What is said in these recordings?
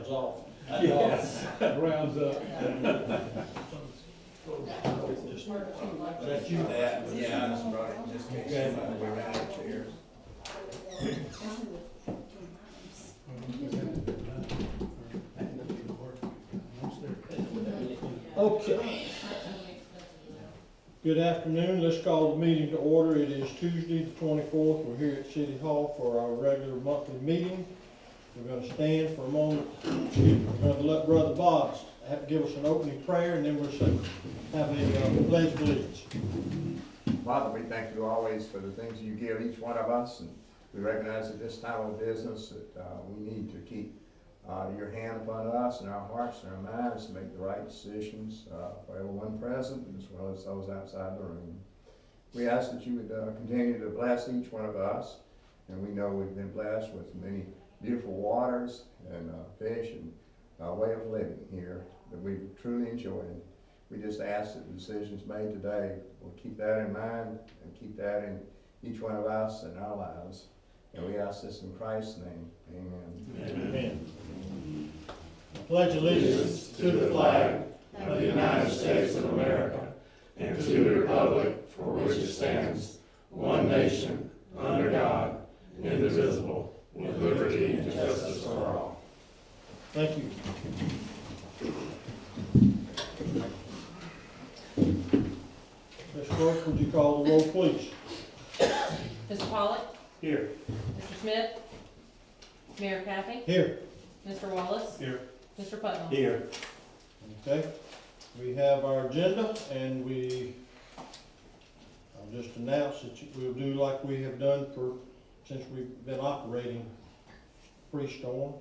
rounds off. Yes, rounds up. Is that you? Yeah, I just brought it just in case we ran out of chairs. Okay. Good afternoon. Let's call the meeting to order. It is Tuesday the 24th. We're here at City Hall for our regular monthly meeting. We're going to stand for a moment. We're going to let Brother Bob give us an opening prayer, and then we'll have a pledge of allegiance. Father, we thank you always for the things you give each one of us, and we recognize at this time of business that we need to keep your hand upon us and our hearts and our minds to make the right decisions for everyone present as well as those outside the room. We ask that you would continue to bless each one of us, and we know we've been blessed with many beautiful waters and fish and way of living here that we've truly enjoyed. We just ask that the decisions made today will keep that in mind and keep that in each one of us and our lives. And we ask this in Christ's name. Amen. Amen. I pledge allegiance to the flag of the United States of America and to the republic for which it stands, one nation, under God, indivisible, with liberty and justice for all. Thank you. Ms. Clerk, would you call the roll, please? Mr. Pollock? Here. Mr. Smith? Mayor Kathy? Here. Mr. Wallace? Here. Mr. Putnam? Here. Okay. We have our agenda, and I'll just announce that we'll do like we have done since we've been operating pre-storm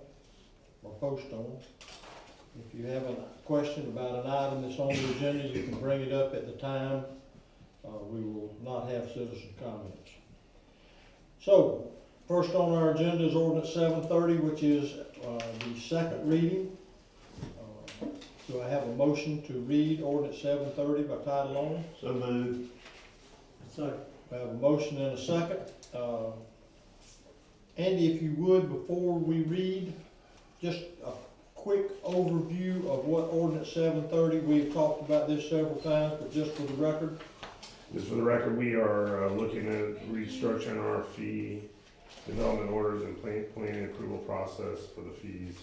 or post-storm. If you have a question about an item that's on the agenda, you can bring it up at the time. We will not have citizen comments. So, first on our agenda is ordinance 730, which is the second reading. Do I have a motion to read ordinance 730 by title only? So moved. Second. I have a motion and a second. Andy, if you would, before we read, just a quick overview of what ordinance 730, we've talked about this several times, but just for the record. Just for the record, we are looking at restructuring our fee development orders and planning approval process for the fees,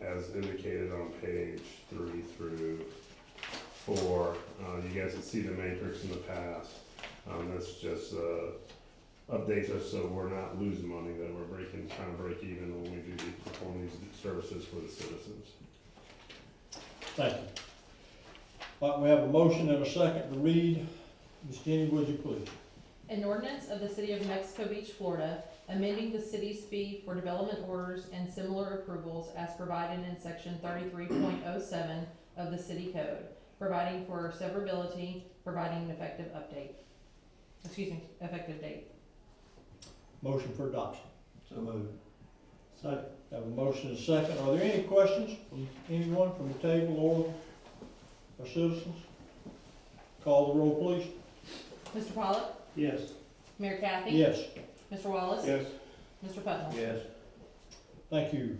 as indicated on page 3 through 4. You guys can see the matrix in the past. That's just updates us so we're not losing money, that we're trying to break even when we perform these services for the citizens. Thank you. Right, we have a motion and a second to read. Ms. Jenny, would you please? An ordinance of the City of Mexico Beach, Florida, amending the city's fee for development orders and similar approvals as provided in section 33.07 of the city code, providing for severability, providing an effective date. Motion for adoption. So moved. Second. Have a motion and a second. Are there any questions from anyone from the table or our citizens? Call the roll, please. Mr. Pollock? Yes. Mayor Kathy? Yes. Mr. Wallace? Yes. Mr. Putnam? Yes. Thank you.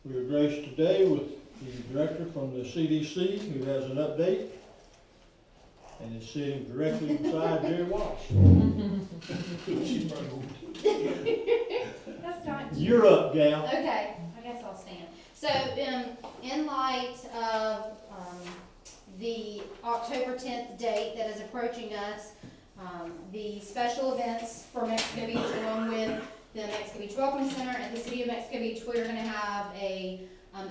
We are graced today with the director from the CDC who has an update and is sitting directly beside Jerry Wallace. That's not. You're up, gal. Okay, I guess I'll stand. So, in light of the October 10th date that is approaching us, the special events for Mexico Beach, along with the Mexico Beach Welcome Center and the City of Mexico Beach, we're going to have a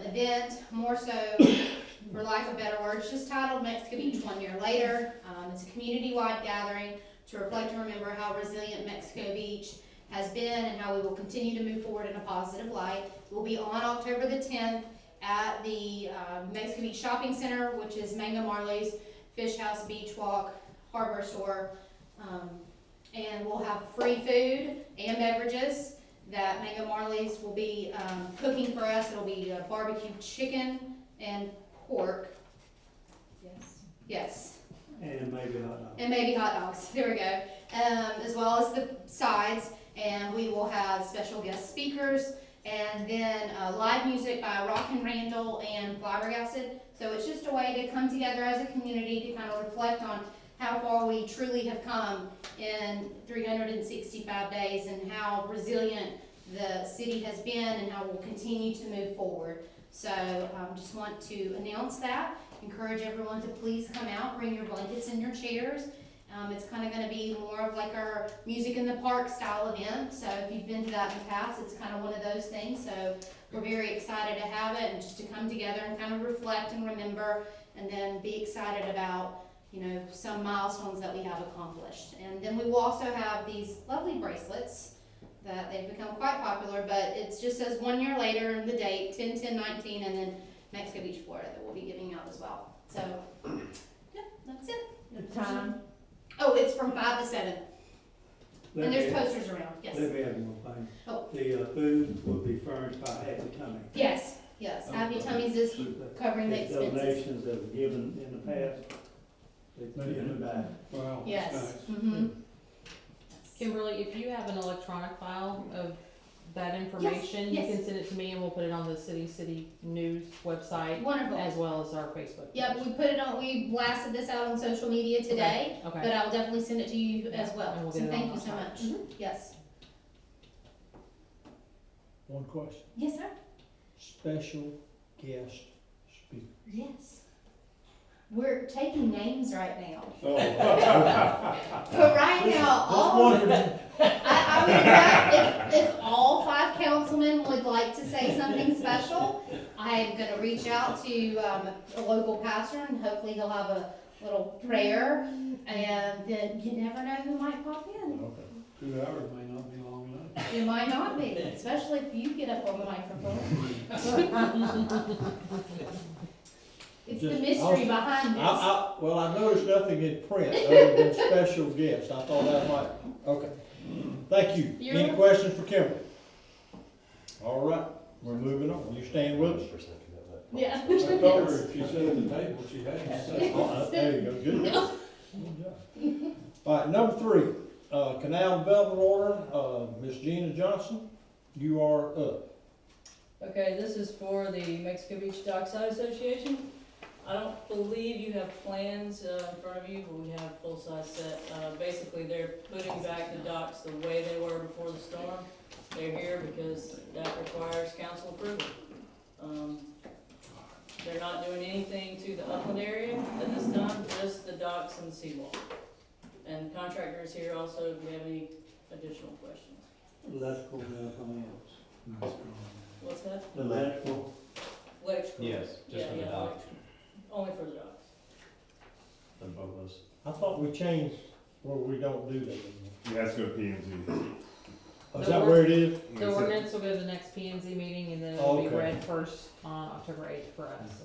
event, more so, for lack of better words, just titled Mexico Beach 1 Year Later. It's a community-wide gathering to reflect and remember how resilient Mexico Beach has been and how we will continue to move forward in a positive light. We'll be on October the 10th at the Mexico Beach Shopping Center, which is Mango Marley's Fish House, Beach Walk, Hardware Store. And we'll have free food and beverages that Mango Marley's will be cooking for us. It'll be barbecue chicken and pork. Yes. Yes. And maybe hot dogs. And maybe hot dogs. There we go. As well as the sides. And we will have special guest speakers and then live music by Rock and Randall and Flabbergasted. So it's just a way to come together as a community to kind of reflect on how far we truly have come in 365 days and how resilient the city has been and how we'll continue to move forward. So just want to announce that, encourage everyone to please come out, bring your blankets and your chairs. It's kind of going to be more of like our music in the park style event. So if you've been to that in the past, it's kind of one of those things. So we're very excited to have it and just to come together and kind of reflect and remember, and then be excited about, you know, some milestones that we have accomplished. And then we will also have these lovely bracelets that they've become quite popular, but it just says 1 year later, the date, 10/10/19, and then Mexico Beach, Florida, that we'll be giving out as well. So, yeah, that's it. The time? Oh, it's from 5 to 7, and there's Let posters around, yes. me add one thing. Oh. The food will be furnished by Happy Tummy. Yes, yes, Happy Tummies is covering the It's expenses. donations that were given in the past, they give it back. Wow, that's Yes, nice. mm-hmm. Kimberly, if you have an electronic file of that information, you yes. can send it to me and we'll put it on the city news website Wonderful. as well as our Facebook. Yep, page. we put it on, we blasted this out on social media today, Okay. but I'll definitely send it to you as And well. we'll So get it on thank you our so site. much. Mhm. Yes. One question, Yes, sir. special guest speaker. Yes. We're taking names right now. Oh, But right now, Just wondering. I mean, if all 5 councilmen would like to say something special, I am gonna reach out to, a local pastor, and hopefully he'll have a little prayer, and then you never know who might pop in. Okay. 2 hours may not be long enough. It might not be, especially if you get up on the microphone. It's the Just- mystery behind this. Well, I noticed nothing in print other than special guests. I thought that might, okay. Thank you. You're Any welcome. questions for Kimberly? All right, we're moving on. You staying with us? Yeah. I told her if she sat at the table, she had to say. Oh, there you go, good. Good job. All right, number 3, Canal Development Order, Ms. Gina Johnson, you are up. Okay, this is for the Mexico Beach Dockside Association. I don't believe you have plans in front of you, but we have a full-size set. Basically, they're putting back the docks the way they were before the storm. They're here because that requires council approval. They're not doing anything to the upland area at this time, just the docks and the seawall. And the contractor is here also if you have any additional questions. Electrical and everything else. Nice. What's that? Electrical. Electrical? Yes, just for the dock, electrical. Only for the docks. for both of us. I thought we changed where we don't do that anymore. You have to go to P and Z. Oh, is that where it is? The ordinance will go to the next P and Z meeting and then it'll be Okay. read first on October 8th for us.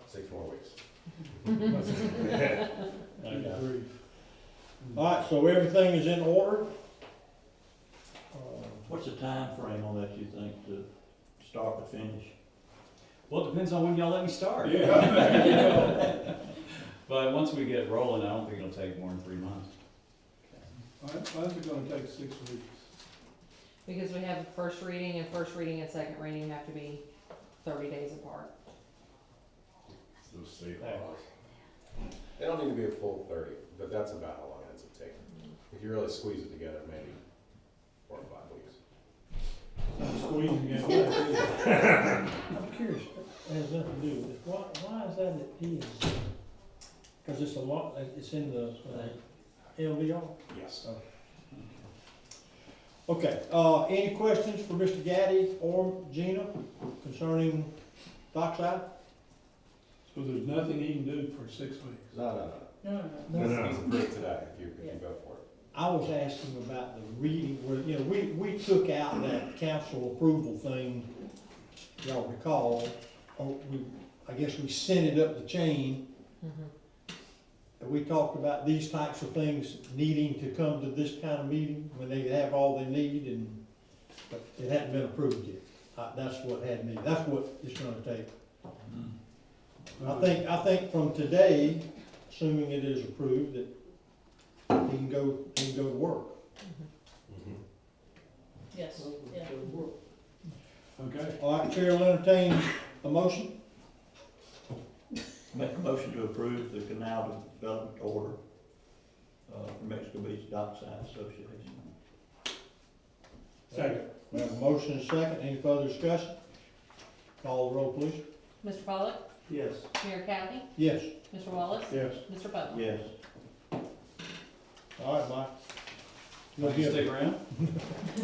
6 more weeks. Good grief. All right, so everything is in order? What's the time frame on that, you think, to start to finish? Well, it depends on when y'all let me start. Yeah. But once we get rolling, I don't think it'll take more than 3 months. Why is it gonna take 6 weeks? Because we have first reading and second reading have to be 30 days apart. Those state laws. They don't need to be a full 30, but that's about how long it ends up taking. If you really squeeze it together, maybe 4 or 5 weeks. I'm squeezing it. I'm curious, it has nothing to do with it. Why is that at P and Z? Because it's a lot, it's in the LDR? Yes. Okay, any questions for Mr. Gaddy or Gina concerning dockside? So there's nothing he can do for 6 weeks? No. No. No. He's approved today if you go for it. I was asking about the reading, where, you know, we took out that council approval thing, y'all recall, I guess we sent it up the chain, and we talked about these types of things needing to come to this kind of meeting, when they have all they need, and, but it hadn't been approved yet. That's what had me, that's what it's gonna take. I think from today, assuming it is approved, that he can go to work. Yes, yeah. Okay. All right, Chair will entertain a motion. Make a motion to approve the canal development order, for Mexico Beach Dockside Association. Second. We have a motion and a second. Any further discussion? Call the roll, please. Mr. Pollock, Yes. Mayor Kathy, Yes. Mr. Wallace, Yes. Mr. Butler. Yes. All right, Mike. You'll Can you get- stick around?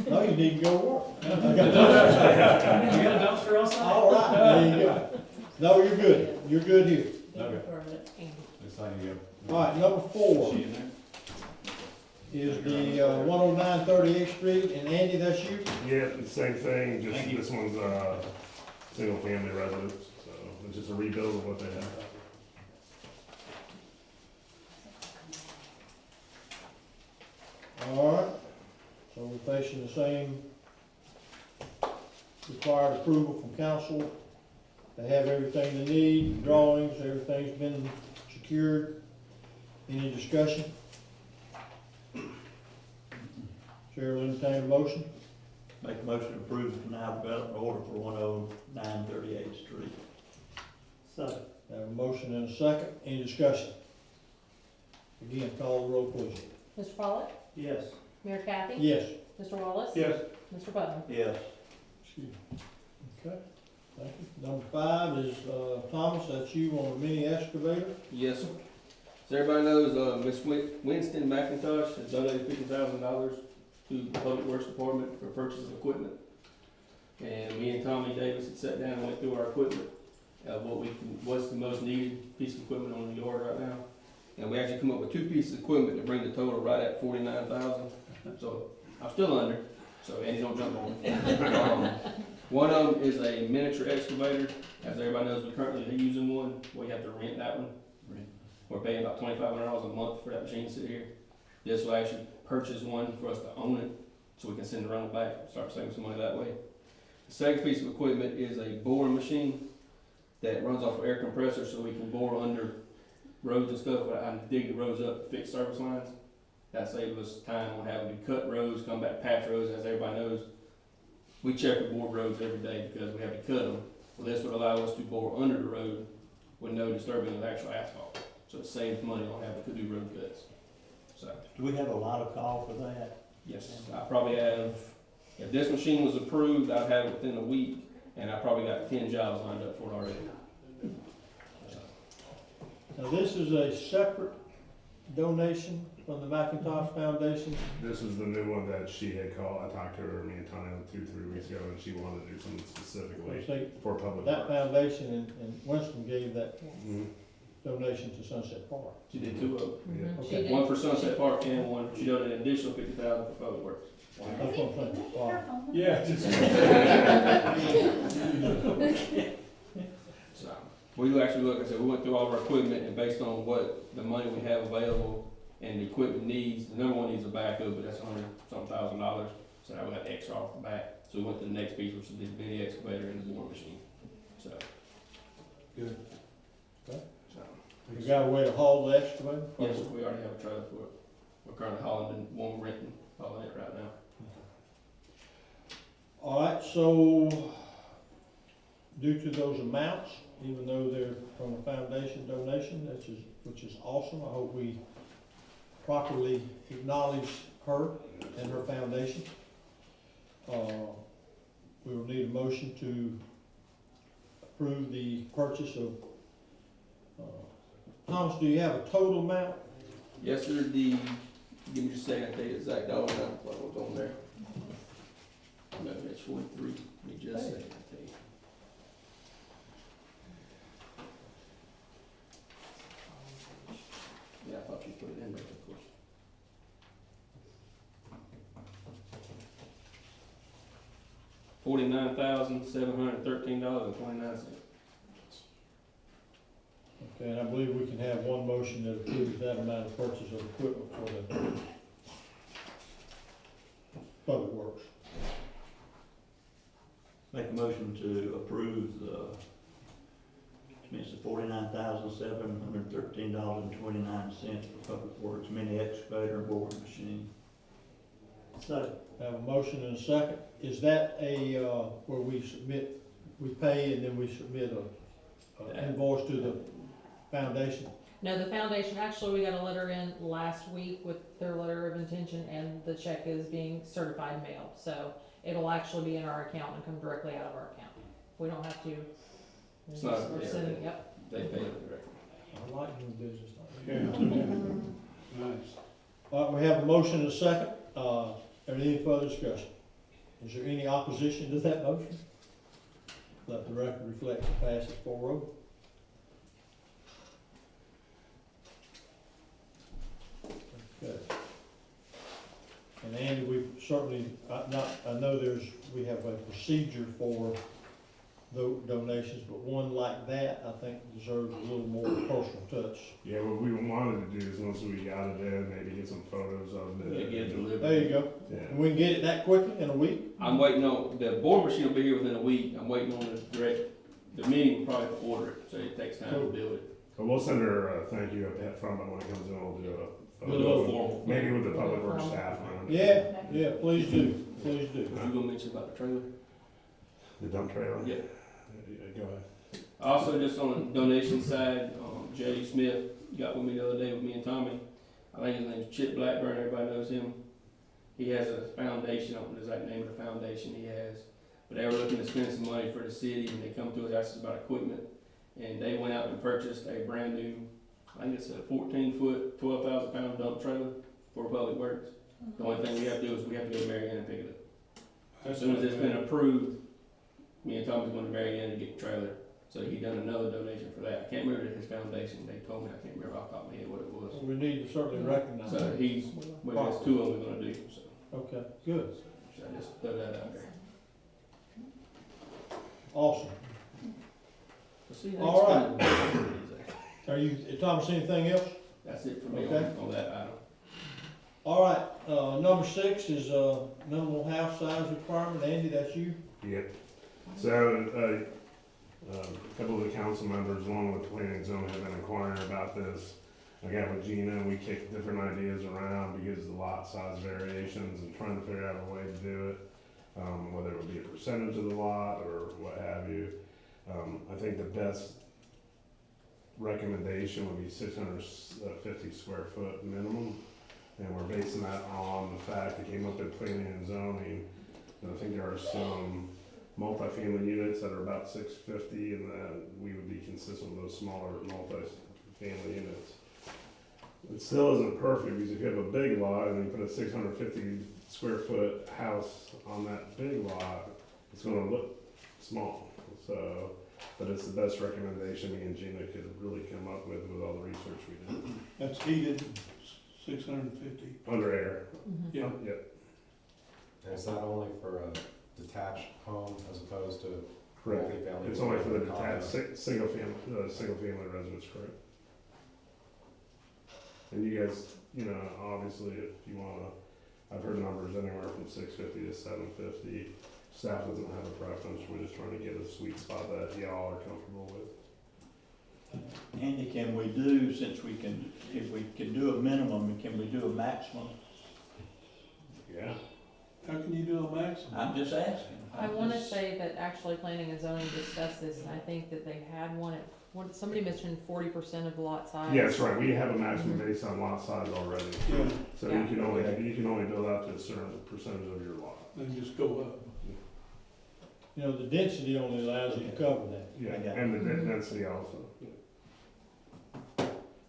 No, you need to go to work. You got a dumpster outside? All right, there you go. No, you're good. You're good here. Nothing Okay. permanent. Looks like you go. All right, number 4 She in there? is the 109 38th Street, and Andy, that's you? Yeah, the same thing, just Thank you. this one's, single family residence, so it's just a rebuild of what they have. All right, so we're facing the same required approval from council. They have everything they need, drawings, everything's been secured. Any discussion? Chair will entertain a motion. Make a motion to approve the canal development order for 109 38th Street. Second. Have a motion and a second. Any discussion? Again, call the roll, please. Mr. Pollock, Yes. Mayor Kathy, Yes. Mr. Wallace, Yes. Mr. Butler. Yes. Okay, thank you. Number 5 is, Thomas, that's you on the mini excavator. Yes, sir. So everybody knows, Miss Winston McIntosh has donated $50,000 to the Public Works Department for purchase of equipment. And me and Tommy Davis had sat down and went through our equipment, what's the most needed piece of equipment on the yard right now. And we actually come up with 2 pieces of equipment to bring the total right at 49,000. So I'm still under, so Andy don't jump on me. One of them is a miniature excavator. As everybody knows, we currently are using one. We have to rent that one. We're paying about $2,500 a month for that machine to sit here. This will actually purchase one for us to own it, so we can send the rental back, start saving some money that way. The second piece of equipment is a boring machine that runs off an air compressor, so we can bore under roads and stuff, but I dig the roads up to fix service lines. That saves us time on having to cut roads, come back patch roads. As everybody knows, we check the board roads every day because we have to cut them. Well, this would allow us to bore under the road with no disturbing of actual asphalt. So it saves money on having to do road cuts. So, Do we have a lot of call for that? yes, I probably have, if this machine was approved, I'd have it within a week, and I probably got 10 jobs lined up for it already. Now, this is a separate donation from the McIntosh Foundation. This is the new one that she had called, I talked to her, me and Tanya, 2-3 weeks ago, and she wanted to do something specifically They- for public That works. foundation and Winston gave that Mhm. donation to Sunset Park. She did 2 of them. Mhm, Okay. she did. One for Sunset Park and one, she donated an additional 50,000 for public works. That's what I'm saying. Wow. Yeah. So, we actually, like I said, we went through all of our equipment, and based on what the money we have available and the equipment needs, the number one needs a backup, but that's $100,000. So now we got extra off the back. So we went to the next piece, which is the mini excavator and the boring machine. So. Good. Okay. So, You got a way to haul the excavator? yes, we already have a trailer for it. We're currently hauling and one we're renting, hauling it right now. All right, so due to those amounts, even though they're from a foundation donation, which is awesome, I hope we properly acknowledge her and her foundation. We will need a motion to approve the purchase of, Thomas, do you have a total amount? Yes, sir, give me just a second, I'll tell you the exact dollar amount, what was on there. No, it's 43, give me just a second, I'll tell you. Yeah, I thought you put it in there, of course. $49,713.29. Okay, and I believe we can have one motion that approves that amount of purchase of equipment for the public works. Make a motion to approve the expense of $49,713.29 for Public Works mini excavator and boring machine. So, Have a motion and a second. Is that a, where we submit, we pay and then we submit a invoice to the foundation? No, the foundation, actually, we got a letter in last week with their letter of intention, and the check is being certified mailed, so it'll actually be in our account and come directly out of our account. We don't have to. It's not- We're sending, yep. They pay it directly. I like doing business like that. Yeah. Nice. All right, we have a motion and a second. Any further discussion? Is there any opposition to that motion? Let the record reflect the pass it 4-0. Okay. And Andy, we certainly, I know we have a procedure for donations, but one like that, I think deserves a little more personal touch. Yeah, what we wanted to do is once we got it in, maybe get some photos of it. Get it delivered. There you go. Yeah. And we can get it that quickly, in a week? I'm waiting on, the board machine will be here within a week. I'm waiting on the meeting will probably have to order it, so it takes time to build it. But we'll send her a thank you up front, but when it comes in, we'll do a We'll do a photo. formal. Maybe with the public works staff around. Yeah, please do, please do. You gonna mention about the trailer? The dump trailer? Yeah. Go ahead. Also, just on the donation side, J.D. Smith got with me the other day with me and Tommy. I think his name's Chip Blackburn, everybody knows him. He has a foundation, I don't know the exact name of the foundation he has. But they were looking to spend some money for the city, and they come to us, asked us about equipment. And they went out and purchased a brand new, I think it's a 14-foot, 12,000-pound dump trailer for Public Works. The only thing we have to do is we have to go to Marion and pick it up. As soon as it's been approved, me and Tommy's going to Marion and get the trailer. So he done another donation for that. I can't remember his foundation. They told me, I can't remember off the top of my head what it was. We need to certainly recognize So that. well, there's two of them we're gonna do, so. Okay, good, So I just throw that out there. awesome. So see, All right. Are you, Thomas, anything else? That's it for me Okay. on that item. All right, number 6 is, minimal house size requirement. Andy, that's you? Yeah. So, a couple of the council members, along with planning and zoning, have been inquiring about this. I got with Gina, and we kicked different ideas around because of the lot size variations and trying to figure out a way to do it. Whether it would be a percentage of the lot or what have you. I think the best recommendation would be 650 square foot minimum. And we're basing that on the fact that came up in planning and zoning. And I think there are some multifamily units that are about 650, and that we would be consistent with those smaller multifamily units. It still isn't perfect, because if you have a big lot and you put a 650 square foot house on that big lot, it's gonna look small. So, but it's the best recommendation me and Gina could really come up with all the research we did. That's heated, 650. Under air. Yeah. And is that only for a detached home as opposed to Correct. multifamily? It's only for the detached, single family residence, correct? And you guys, obviously, if you wanna, I've heard numbers anywhere from 650 to 750. Staff doesn't have a preference, we're just trying to get a sweet spot that y'all are comfortable with. Andy, can we do, since we can, if we can do a minimum, can we do a maximum? Yeah. How can you do a maximum? I'm just asking. I wanna say that actually planning and zoning discussed this, and I think that they had somebody mentioned 40% of the lot size. Yeah, that's right, we have a maximum based on lot size already. Yeah, So Yeah. you can only build out to a certain percentage of your lot. then just go up. The density only allows you to cover that. Yeah, I got it. and the density also.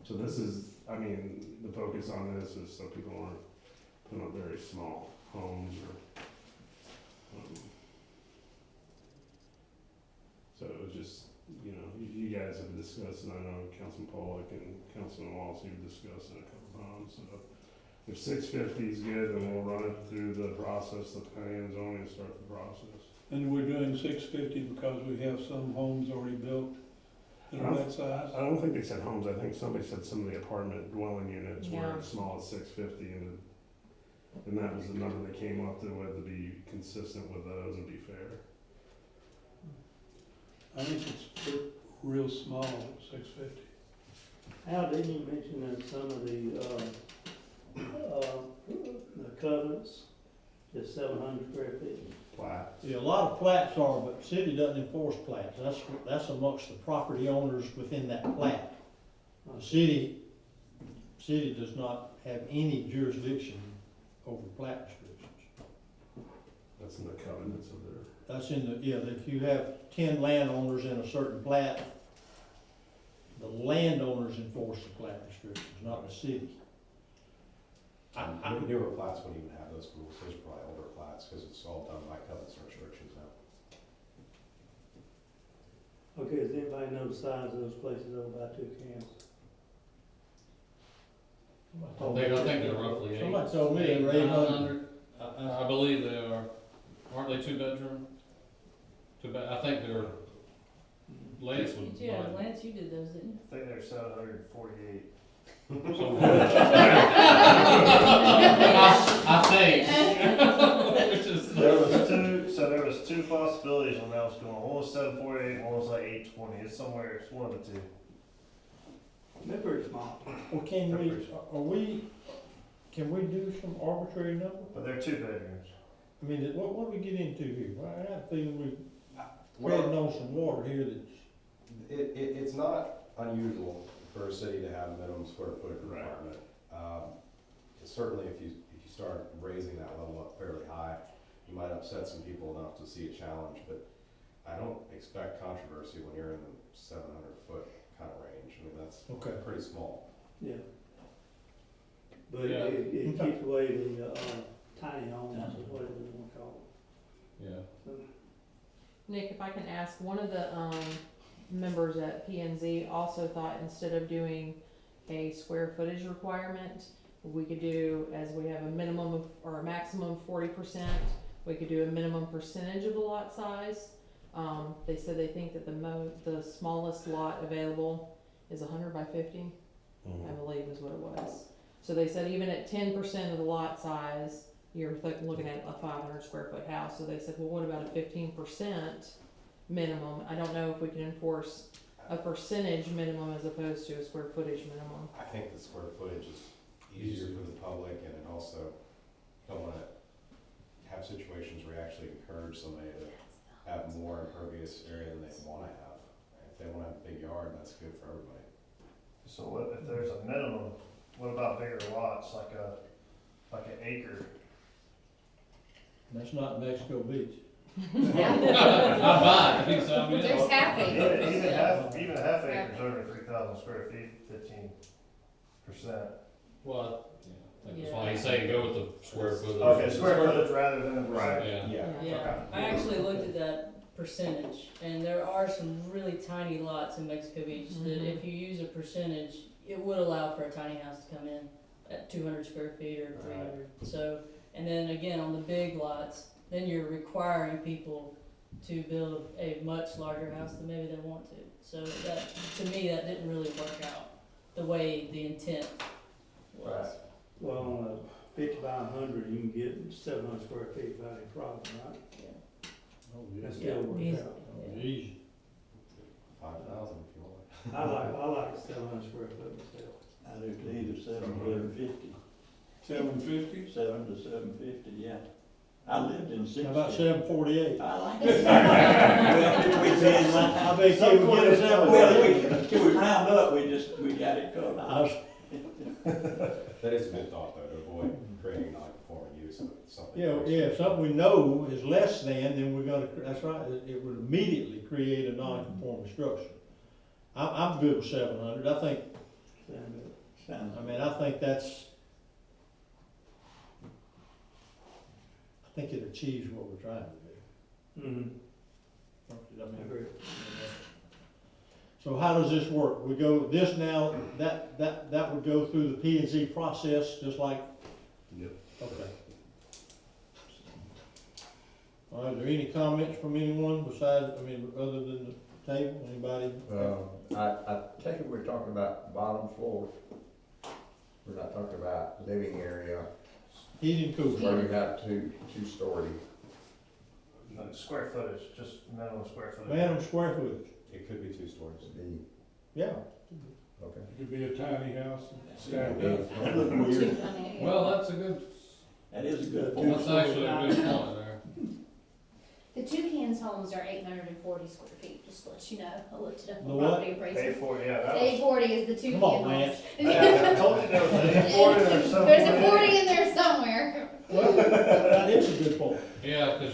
So this is, the focus on this is so people aren't putting up very small homes or, so it was just, you guys have discussed, and I know Councilman Pollock and Councilman Wallace have discussed it a couple times, so. If 650 is good, then we'll run it through the process, the planning and zoning, and start the process. And we're doing 650 because we have some homes already built that are that size? I don't think they said homes, I think somebody said some of the apartment dwelling units were Yeah. as small as 650, and that was the number they came up with to be consistent with those and be fair. I think it's real small at 650. Al, didn't you mention that some of the covenants Just 700 square feet. Plat. Yeah, a lot of plats are, but the city doesn't enforce plats. That's amongst the property owners within that plat. The city does not have any jurisdiction over plat restrictions. That's in the covenants of their. That's if you have 10 landowners in a certain plat, the landowners enforce the plat restrictions, not the city. Newer plats wouldn't even have those rules, those are probably older plats, because it's all done by covenants and restrictions now. Okay, does anybody know the size of those places over by Toucan? I think they're roughly Somebody told me they were 800. I believe they are. Aren't they two bedroom? I think they're, Lance would. Yeah, Lance, you did those, didn't you? I think they're 748. I think. Which is. There was two possibilities when that was going. One was 748, one was like 820. It's somewhere, it's one of the two. They're pretty small. Well, can we do some arbitrary number? But they're 2 bedrooms. I mean, what do we get into here? I got a feeling we're treading on some water here that's. It's not unusual for a city to have a minimum square footage requirement. Certainly if you start raising that level up fairly high, you might upset some people enough to see a challenge, but I don't expect controversy when you're in the 700 foot kind of range. I mean, that's pretty small. Yeah. But Yeah. it keeps away the tiny homes, or whatever you want to call Yeah. Nick, if I can ask, one of the, members at P and Z also thought instead of doing a square footage requirement, we could do, as we have a minimum of, or a maximum of 40%, we could do a minimum percentage of the lot size. They said they think that the smallest lot available is 100 by 50, I believe is what it was. So they said even at 10% of the lot size, you're looking at a 500 square foot house. So they said, well, what about a 15% minimum? I don't know if we can enforce a percentage minimum as opposed to a square footage minimum. I think the square footage is easier for the public, and it also don't want to have situations where you actually encourage somebody to have more impervious area than they want to have. If they want to have a big yard, that's good for everybody. So what if there's a minimum? What about bigger lots, like an acre? That's not Mexico Beach. I'd buy it. There's half acres. Even half acres over 3,000 square feet, 15%. Well, I think that's why he's saying go with the square footage. Okay, square footage rather than a percentage. Yeah. Yeah, I actually looked at that percentage, and there are some really tiny lots in Mexico Beach that if you use a percentage, it would allow for a tiny house to come in at 200 square feet or 300. So, and then again, on the big lots, then you're requiring people to build a much larger house than maybe they want to. So that, to me, that didn't really work out the way the intent was. Well, on a 50 by 100, you can get 700 square feet without any problem, right? Yeah. Oh, That Yeah, still works easy. out. Easy. 5,000 if you want. I like 700 square foot myself. I do too, 750. 750? 7 to 750, yeah. I lived in 60. How about 748? I like it. Well, we said, I bet you would get a 748. till we round up, we got it covered. That is a good thought, though, to avoid creating non-conforming use of something. Yeah, if something we know is less than, then we're gonna, that's right, it would immediately create a non-conforming structure. I'm good with 700, I think, Sounds I mean, I think that's, I think it achieves what we're trying to do. Mm-hmm. I mean, Agree. So how does this work? We go, this now, that would go through the P and Z process, just like? Yep. Okay. All right, are there any comments from anyone besides, I mean, other than the table, anybody? I take it we're talking about bottom floor. We're not talking about living area Heating, cooling. where you have two-story. No, square footage, just minimum square footage. Minimum square footage, It could be 2 stories. yeah. Okay. It could be a tiny house, stacked Yeah. up. That look weird. Well, that's a good That is a good That's point. actually a good point there. The Toucan's homes are 840 square feet, just to let you know. I looked it up The on what? property appraisal. for, yeah, 840 is the Toucan Come on, homes. Lance. I told you there was a 40 or something. There's a 40 in there somewhere. Well, that is a good point. Yeah, cause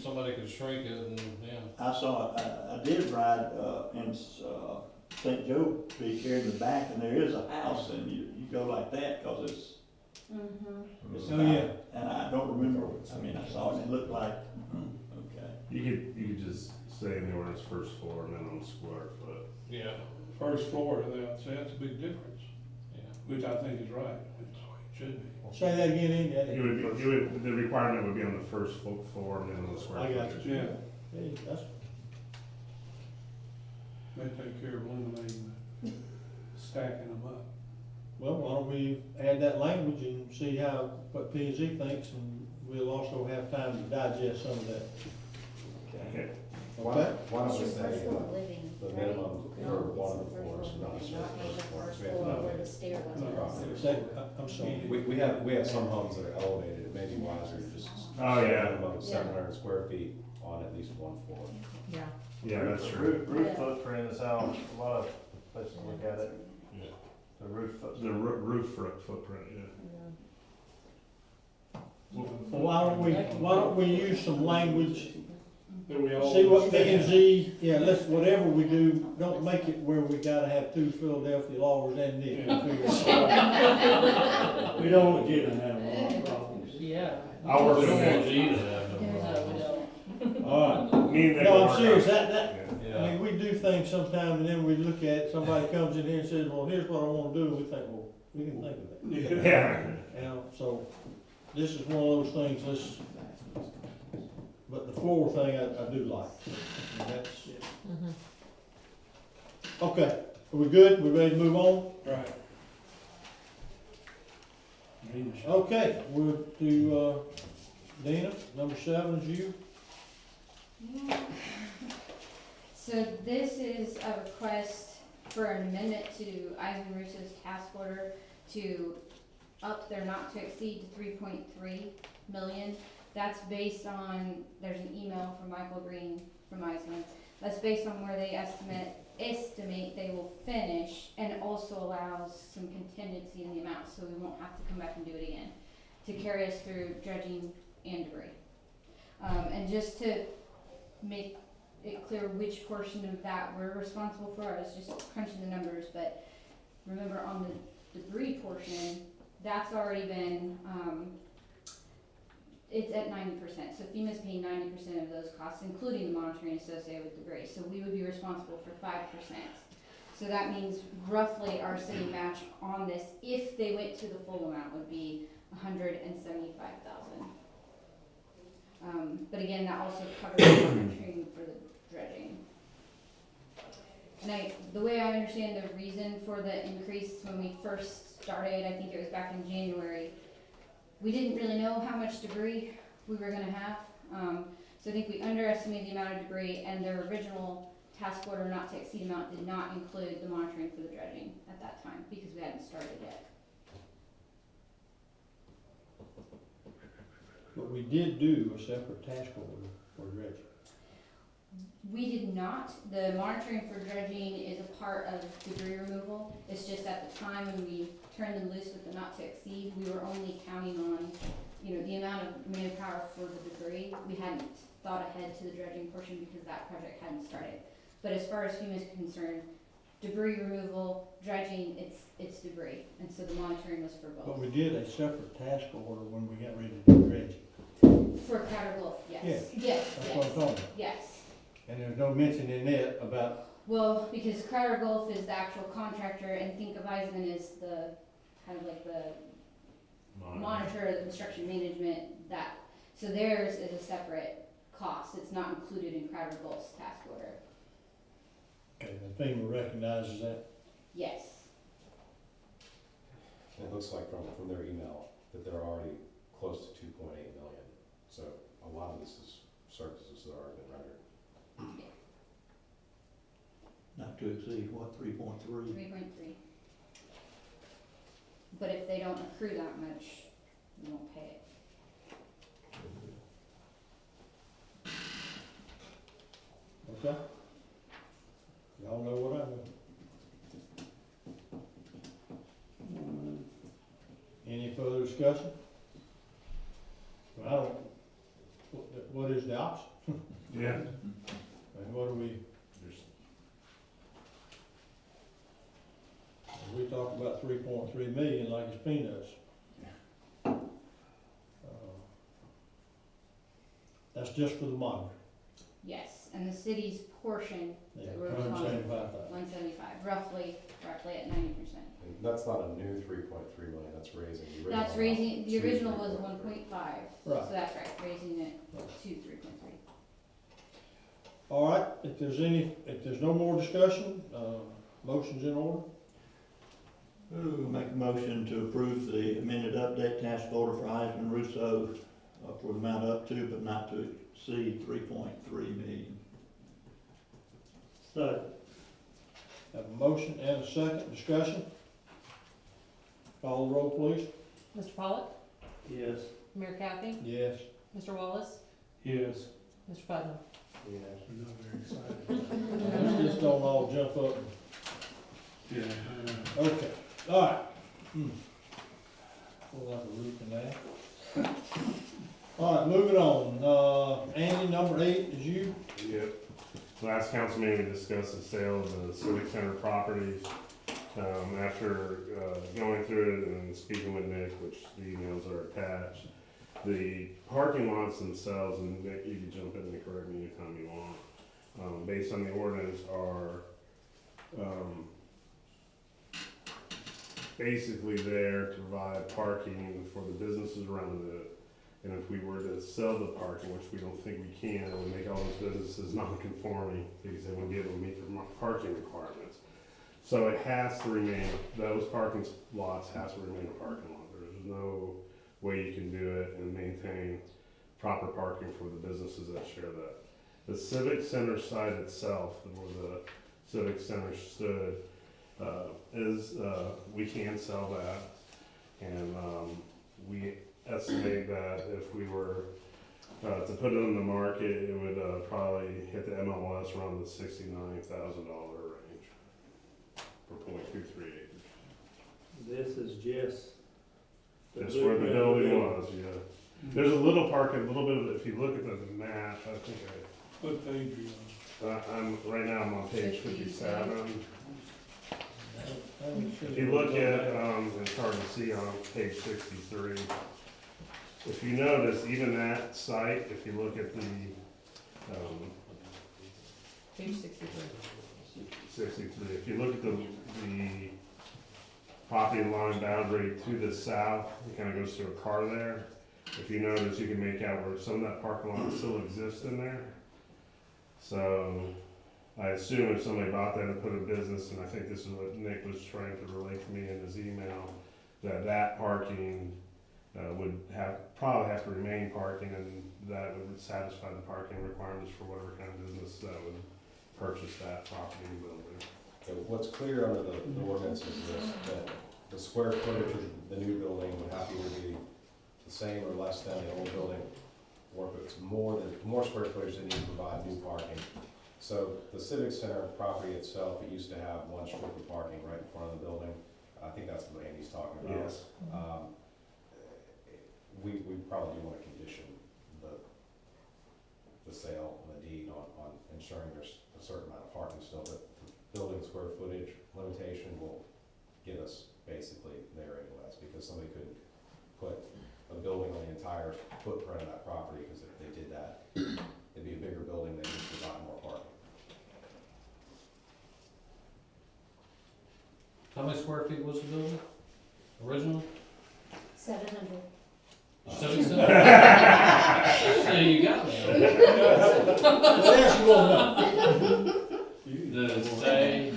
somebody could shrink it and, yeah. I did ride, in, St. Joe Beach here in the back, and there is a house, and you go like that, cause it's Mm-hmm. Oh, yeah. and I don't remember, I mean, I saw it, and it looked like, okay. You could just say in the ordinance, first floor, minimum square foot. Yeah, First floor, that's a big difference, yeah. which I think is right, it's the way it should be. Say that again, Andy. You would, the requirement would be on the first floor, minimum square I got footage. Yeah, Hey, that's, they take care of eliminating the stacking them up. well, why don't we add that language and see what P and Z thinks, and we'll also have time to digest some of that. Okay. Why Okay? why don't we It's your say, first floor living, the right? minimum No, for one of it's the the floors, first not floor just living, not the like the floor. first We have floor to- where the stair goes up. Say, I'm sorry. We have some homes that are elevated, it may be wiser to just. Oh, say a yeah. minimum of 700 square feet on at least one floor. Yeah. Yeah, that's true. Roof footprint is how a lot of places look at it, Yeah. the roof footprint. The roof footprint, yeah. Well, why don't we use some language, That we all. see what P and Z, yeah, whatever we do, don't make it where we gotta have two Philadelphia lawyers and Nick to figure it out. We don't want to get in that one problem. Yeah. I'll work We with don't want that. you to have no No, problems. we don't. All right. Me and Nick No, will I'm work serious, on it. that, Yeah. I mean, we do things sometime, and then we look at it, somebody comes in here and says, well, here's what I wanna do, and we think, well, we didn't think of that. Yeah. You know, so, this is one of those things, but the floor thing I do like. And that's, Mhm. okay, are we good? We ready to move on? Right. Okay, we'll do, Dina, number 7 is you. So this is a request for an amendment to Eisen Russo's task order to up their not to exceed to 3.3 million. That's based on, there's an email from Michael Green from Eisen. That's based on where they estimate they will finish, and it also allows some contingency in the amount, so we won't have to come back and do it again, to carry us through dredging and debris. And just to make it clear which portion of that we're responsible for, I was just crunching the numbers, but remember on the debris portion, that's already been, it's at 90%, so FEMA's paying 90% of those costs, including the monitoring associated with debris, so we would be responsible for 5%. So that means roughly our city match on this, if they went to the full amount, would be $175,000. But again, that also covers the monitoring for the dredging. And the way I understand the reason for the increase when we first started, I think it was back in January, we didn't really know how much debris we were gonna have. So I think we underestimated the amount of debris, and their original task order not to exceed amount did not include the monitoring for the dredging at that time, because we hadn't started yet. But we did do a separate task order for dredging. We did not. The monitoring for dredging is a part of debris removal. It's just at the time when we turned them loose with the not to exceed, we were only counting on, the amount of manpower for the debris. We hadn't thought ahead to the dredging portion because that project hadn't started. But as far as FEMA is concerned, debris removal, dredging, it's debris. And so the monitoring was for But both. we did a separate task order when we got ready to do dredging. For Crowder Bluff, yes. Yeah, Yes, That's what I'm yes, talking about. yes. And there's no mention in it about, Well, because Crowder Gulf is the actual contractor, and Think of Eisen is the, kind of like the monitor, the construction management, that. So theirs is a separate cost, it's not included in Crowder Gulf's task order. okay, the FEMA recognizes that. Yes. It looks like from their email that they're already close to 2.8 million. So a lot of this is services that are been rendered. Not to exceed, what, 3.3? 3.3. But if they don't accrue that much, we won't pay it. Okay? Y'all know what I know. Any further discussion? I don't, what is the option? Yeah. And what do we, we talk about 3.3 million like it's peanuts. That's just for the monitor. Yes, and the city's portion, Yeah, that we're responsible, 175,000. 175, roughly at 90%. And that's not a new 3.3 million, that's raising the original. That's raising, the to original was 3.3. 1.5, Right. so that's right, raising it to 3.3. All right, if there's no more discussion, motion's in order. Ooh, make a motion to approve the amended update task order for Heisman Russo for the amount up to but not to exceed 3.3 million. So, Have a motion and a second, discussion. Call the roll, please. Mr. Pollock? yes. Mayor Kathy? Yes. Mr. Wallace? Yes. Mr. Putnam? Yes. I'm not very excited. Let's just don't all jump up. Yeah. Okay, all right. Pull out the root canal. All right, moving on. Andy, number 8 is you. Yep. Last council meeting, we discussed the sale of the civic center properties. After going through it and speaking with Nick, which the emails are attached, the parking lots themselves, and Nick, you can jump in and correct me anytime you want, based on the ordinance are basically there to provide parking for the businesses around it. And if we were to sell the parking, which we don't think we can, it would make all those businesses non-conforming because they wouldn't be able to meet the parking requirements. So it has to remain, those parking lots has to remain a parking lot. There's no way you can do it and maintain proper parking for the businesses that share that. The Civic Center site itself, where the Civic Center stood, we can sell that. And we estimate that if we were to put it on the market, it would probably hit the MLS around the $69,000 range for 0.23 acres. This is just. That's where the building was, yeah. There's a little parking, a little bit of, if you look at the map, I think What page are you right now I'm on page 57. 57. If you look at, it's hard to see on page 63. If you notice, even that site, if you look at the, Page 63. 63, if you look at the property line boundary to the south, it kind of goes through a car there. If you notice, you can make out where some of that parking lot still exists in there. So I assume if somebody bought that and put a business, and I think this is what Nick was trying to relate to me in his email, that parking would probably have to remain parking, and that would satisfy the parking requirements for whatever kind of business that would purchase that property and building. So what's clear under the ordinance is this, that the square footage of the new building would have to either be the same or less than the old building, or if it's more square footage, they need to provide new parking. So the Civic Center property itself, it used to have one strip of parking right in front of the building. I think that's what Andy's talking about. Yes. We probably do want to condition the sale and the deed on ensuring there's a certain amount of parking still, but the building square footage limitation will get us basically there anyways, because somebody couldn't put a building on the entire footprint of that property, because if they did that, it'd be a bigger building, they would provide more parking. How many square feet was the building originally? 700. 77? So you got me. Yes, you will know. Did it say?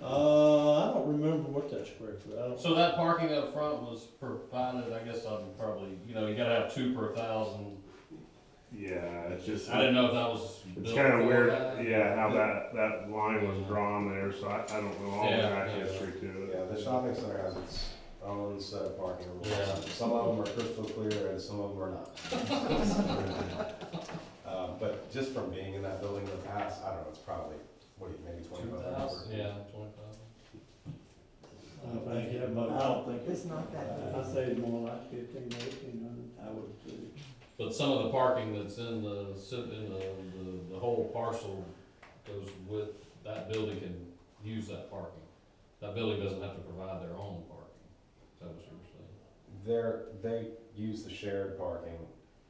I don't remember what that square foot, I don't. So that parking up front was provided, I guess I'm probably, you gotta have 2 per 1,000. Yeah, it's just. I didn't know if that was It's built kind of for weird, that. yeah, how that line was drawn there, so I don't know all the Yeah, back yeah. history to it. Yeah, the shopping center has its own set of parking rules. Yeah. Some of them are crystal clear and some of them are not. But just from being in that building in the past, I don't know, it's probably, what do you, maybe 2,500? Yeah, 20,000. I don't think that I much. don't think It's not that I say it's more like 1,500, 1,800. I would too. But some of the parking that's in the whole parcel goes with, that building can use that parking. That building doesn't have to provide their own parking. Is that what you were saying? They use the shared parking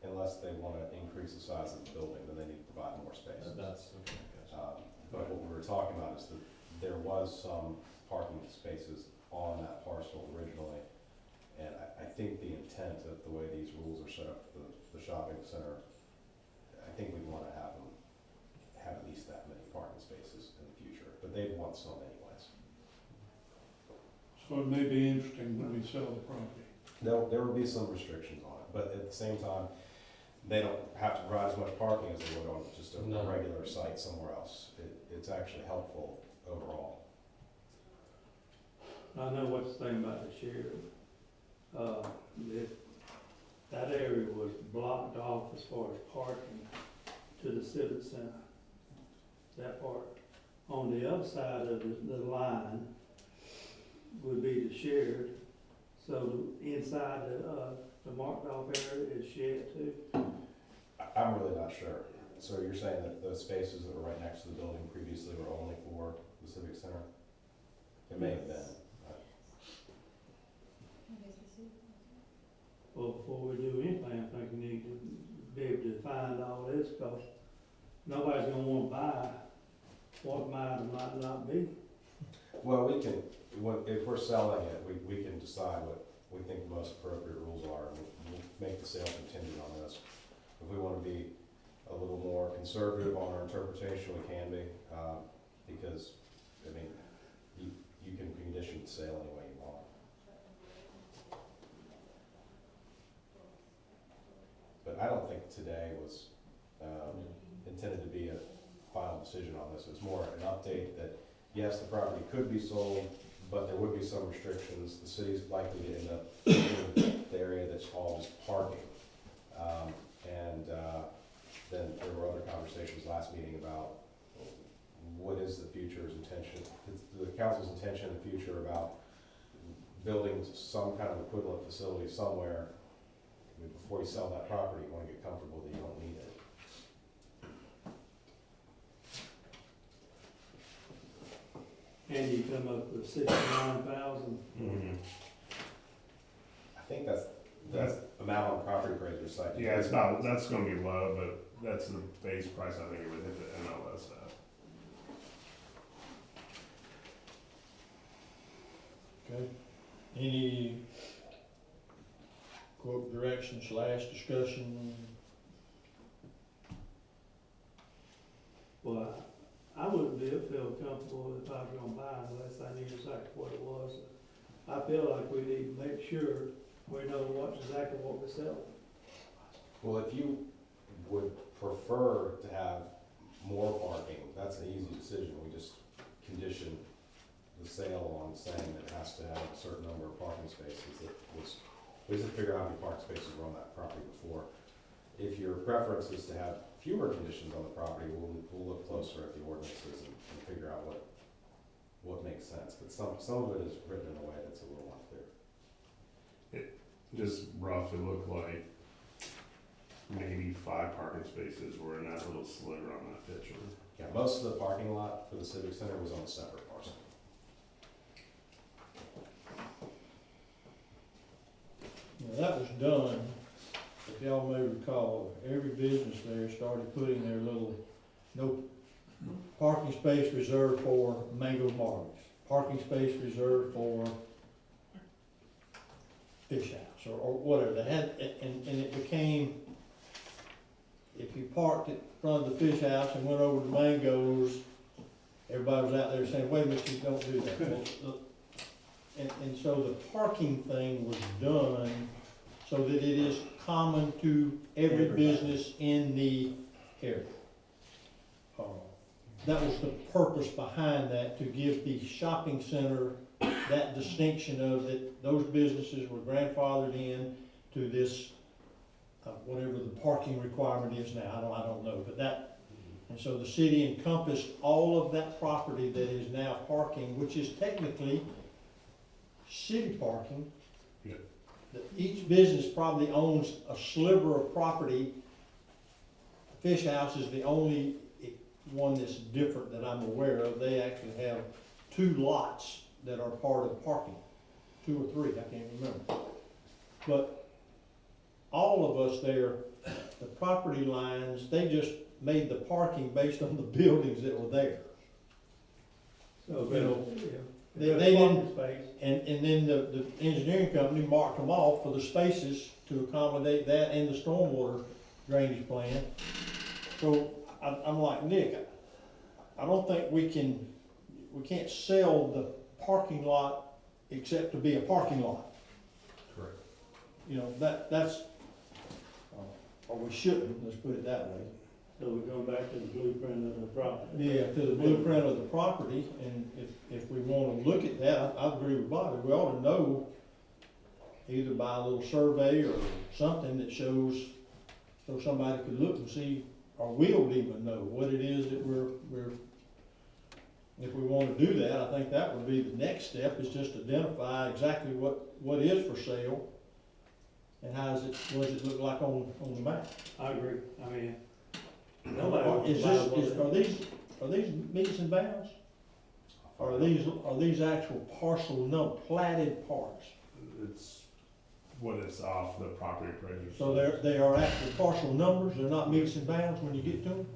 unless they wanna increase the size of the building, then they need to provide more space. That's, okay, gotcha. But what we were talking about is that there was some parking spaces on that parcel originally. And I think the intent of the way these rules are set up for the shopping center, I think we'd wanna have them have at least that many parking spaces in the future, but they'd want some anyways. So it may be interesting when we sell the property. There will be some restrictions on it, but at the same time, they don't have to provide as much parking as they would on just a No. regular site somewhere else. It's actually helpful overall. I know what the thing about the sheriff. That area was blocked off as far as parking to the civic center. That part. On the other side of the line would be the shared. So inside the marked off area is shared too. I'm really not sure. So you're saying that those spaces that were right next to the building previously were only for the civic center? It may have been. Well, before we do anything, I think we need to be able to find all this, because nobody's gonna wanna buy what might or might not be. Well, we can, if we're selling it, we can decide what we think the most appropriate rules are, and we'll make the sale contingent on this. If we wanna be a little more conservative on our interpretation, we can be, because, I mean, you can condition the sale any way you want. But I don't think today was intended to be a final decision on this. It's more an update that, yes, the property could be sold, but there would be some restrictions. The city's likely to end up in the area that's all just parking. Then there were other conversations last meeting about what is the future's intention, the council's intention in the future about building some kind of equivalent facility somewhere. I mean, before you sell that property, you wanna get comfortable that you don't need it. And you come up with 69,000. I think that's the amount on property appraiser's site. Yeah, it's not, that's gonna be low, but that's the base price I think it would hit the MLS at. Okay, any quote direction / discussion? Well, I wouldn't feel comfortable if I was gonna buy unless I knew exactly what it was. I feel like we need to make sure we know exactly what we're selling. Well, if you would prefer to have more parking, that's an easy decision. We just condition the sale on saying that it has to have a certain number of parking spaces. We just figure out how many parking spaces were on that property before. If your preference is to have fewer conditions on the property, we'll look closer at the ordinances and figure out what makes sense. But some of it is written in a way that's a little unclear. Just rough, it looked like maybe 5 parking spaces were in that little sliver on that picture. Yeah, most of the parking lot for the civic center was on a separate parcel. Now, that was done, if y'all may recall, every business there started putting their little, no parking space reserved for mango margaritas, parking space reserved for fish house, or whatever, they had, and it became, if you parked in front of the fish house and went over to Mango's, everybody was out there saying, wait a minute, you don't do that. Well, and so the parking thing was done so that it is common to every business in the area. That was the purpose behind that, to give the shopping center that distinction of that those businesses were grandfathered in to this, whatever the parking requirement is now, I don't know, but that, and so the city encompassed all of that property that is now parking, which is technically city parking. Yeah. Each business probably owns a sliver of property. Fish House is the only one that's different that I'm aware of. They actually have 2 lots that are part of parking, 2 or 3, I can't remember. But all of us there, the property lines, they just made the parking based on the buildings that were there. So, You know, yeah. they Parking didn't- space. And then the engineering company marked them off for the spaces to accommodate that and the stormwater drainage plan. So I'm like, Nick, I don't think we can't sell the parking lot except to be a parking lot. Correct. You know, that's, or we shouldn't, let's put it that way. So we're going back to the blueprint of the property. Yeah, to the blueprint of the property, and if we wanna look at that, I agree with Bobby, we ought to know either by a little survey or something that shows, so somebody could look and see, or we'll even know what it is that we're, if we wanna do that, I think that would be the next step, is just identify exactly what is for sale, and what does it look like on the map. I agree, I mean, Are these meets and bounds? Or are these actual parcel platted parts? It's what is off the property appraiser. So they are actual parcel numbers, they're not meets and bounds when you get to them?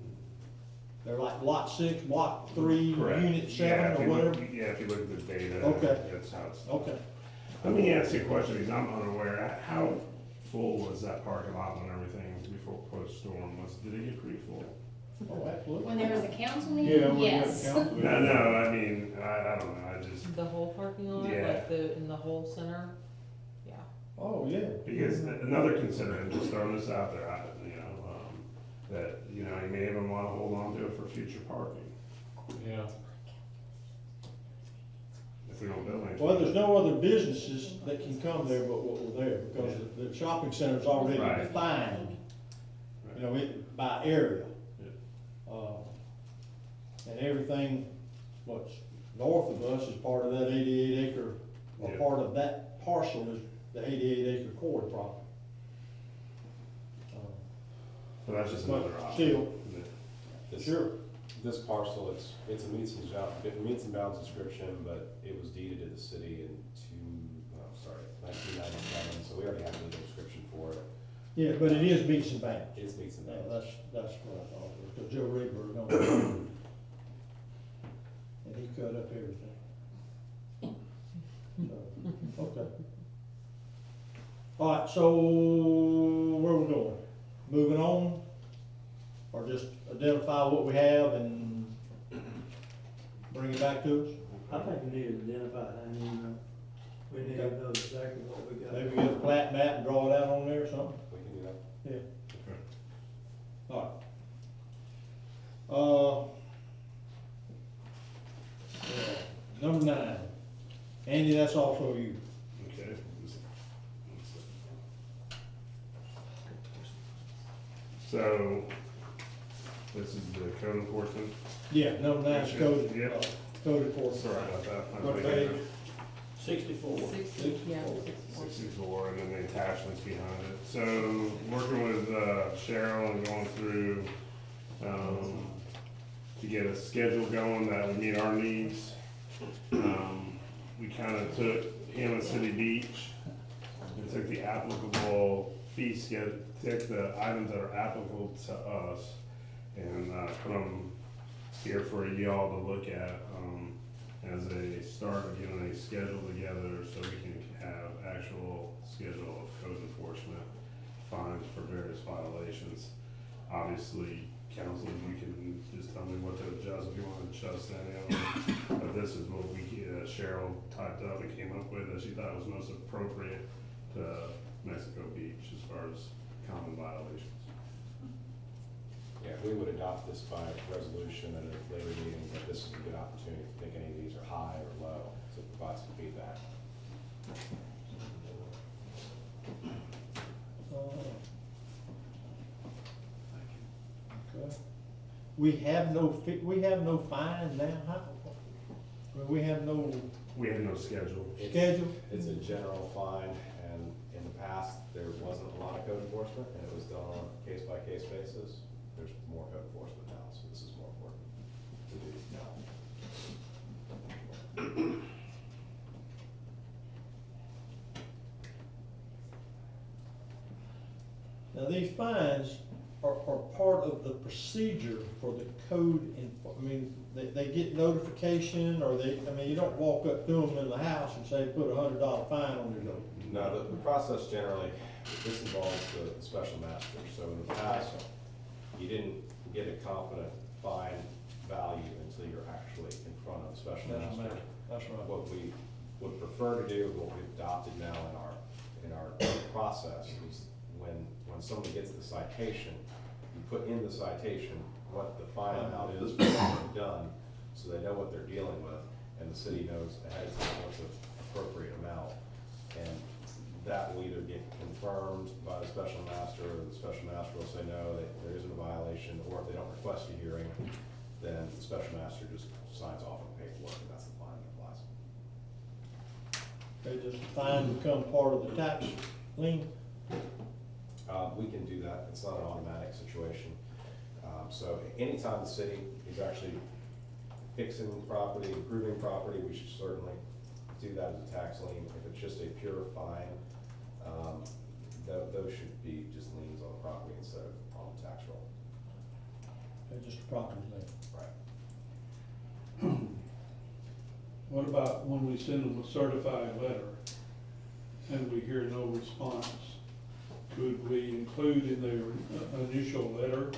They're like lot 6, block 3, Correct. unit 7, Yeah, if or you look- whatever? Yeah, if you look at the data, Okay. that's how it's. Okay. Let me ask you a question, because I'm unaware, how full was that parking lot when everything, before post-storm, did it get pretty full? Oh, absolutely. When there was a council meeting, Yeah, we got yes. council. No, I mean, I don't know, I just, The whole parking lot, Yeah. like in the whole center? Yeah. Oh, yeah. because another considerant, just throwing this out there, that, you may even wanna hold on to it for future parking, Yeah. if we don't build anything. Well, there's no other businesses that can come there but what were there, because the shopping center's already Right. defined, by area. And everything, what's north of us is part of that 88 acre, or Yeah. part of that parcel is the 88 acre core property. So that's just another option. Still, This- sure, This parcel, it's a meets and bounds description, but it was deeded to the city in 1997, so we already have a legal description for it. yeah, but it is meets and bounds. It's meets and Yeah, bounds. that's what I thought, because Joe Rayburn, and he cut up everything. So, okay. All right, so where we going? Moving on? Or just identify what we have and bring it back to us? I think we need to identify that, we need to know exactly what we got. Maybe get a plat map and draw it out on there or something? We can do that. Yeah. All right. Number 9. Andy, that's also you. Okay. So, this is the code enforcement. Yeah, number 9 is code, Yep. code enforcement. Sorry about that. I was What making page? a- 64. 64, and then the attachments behind it. So, working with Cheryl and going through, to get a schedule going that would meet our needs. We kinda took Hammond City Beach and took the applicable fee schedule, took the items that are applicable to us and, put them here for y'all to look at, as a start of getting a schedule together so we can have actual schedule of code enforcement fines for various violations. Obviously, council, you can just tell me what to adjust, if you want to adjust any of them. But this is what Cheryl typed up and came up with, that she thought was most appropriate to Mexico Beach as far as common violations. Yeah, we would adopt this by resolution at a later meeting, but this is a good opportunity to think any of these are high or low. So to provide some feedback. Okay. We have no fine now, huh? We have no We have no schedule. schedule? It's a general fine, and in the past, there wasn't a lot of code enforcement, and it was done on a case-by-case basis. There's more code enforcement now, so this is more important to do now. Now, these fines are part of the procedure for the code I mean, they get notification, or you don't walk up to them in the house and say, put $100 fine on your door. No, the process generally, this involves the special master. So in the past, you didn't get a confident fine value until you're actually in front of the special master. That's right. What we would prefer to do, what we've adopted now in our process is when somebody gets the citation, you put in the citation what the fine amount is for what they've done, so they know what they're dealing with, and the city knows ahead of time what's an appropriate amount. And that will either get confirmed by the special master, or the special master will say, no, there isn't a violation, or if they don't request a hearing, then the special master just signs off on the paperwork, and that's the fine that applies. They just fine become part of the tax lien? We can do that. It's not an automatic situation. So anytime the city is actually fixing property, improving property, we should certainly do that as a tax lien. If it's just a pure fine, those should be just liens on the property instead of on the tax roll. They're just a property lien. Right. What about when we send them a certified letter and we hear no response? Could we include in their initial letter,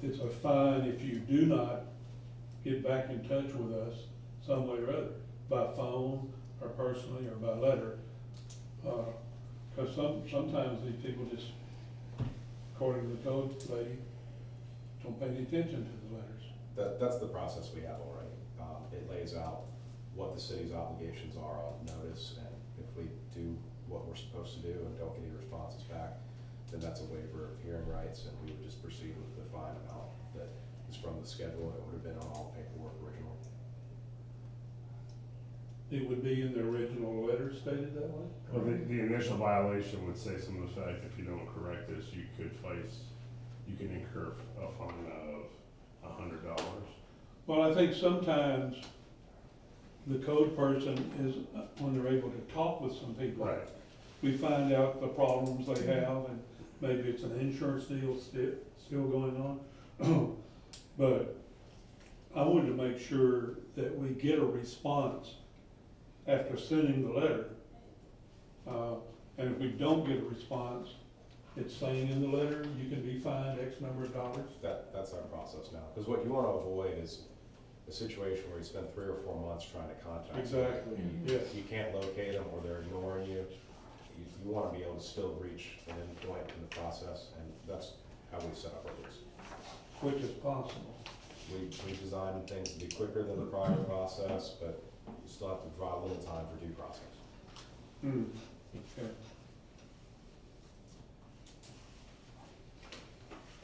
it's a fine if you do not get back in touch with us some way or other, by phone or personally or by letter? Because sometimes these people just, according to the code, they don't pay any attention to the letters. That's the process we have already. It lays out what the city's obligations are on notice, and if we do what we're supposed to do and don't get any responses back, then that's a waiver of hearing rights, and we would just proceed with the fine amount that is from the schedule that would have been on all paperwork original. It would be in the original letter stated that way? Well, the initial violation would say some effect, if you don't correct this, you can incur a fine of $100. Well, I think sometimes the code person is, when they're able to talk with some people. Right. We find out the problems they have, and maybe it's an insurance deal still going on. But I wanted to make sure that we get a response after sending the letter. And if we don't get a response, it's saying in the letter, you can be fined X number of dollars. That's our process now, because what you want to avoid is a situation where you spend 3 or 4 months trying to contact them. Exactly, and yes. You can't locate them, or they're ignoring you. You want to be able to still reach an end point in the process, and that's how we set up our rules. Which is possible. We designed things to be quicker than the prior process, but you still have to provide a little time for due process. Okay.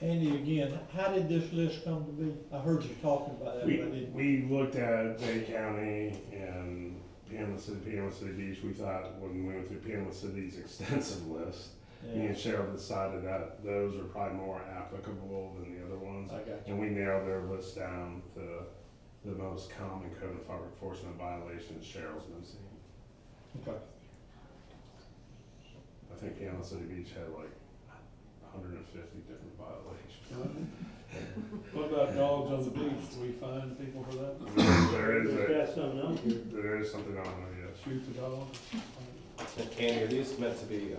Andy, again, how did this list come to be? I heard you talking about that, but I didn't. We looked at Bay County and Panama City Beach. We thought when we went through Panama City's extensive list, me and Cheryl decided that those are probably more applicable than the other ones. I got you. And we narrowed their list down to the most common code enforcement violations Cheryl's been seeing. Okay. I think Panama City Beach had like 150 different violations. What about dogs on the beach? Do we fine people for that? There is something on there, yes. Shoot the dog? Andy, are these meant to be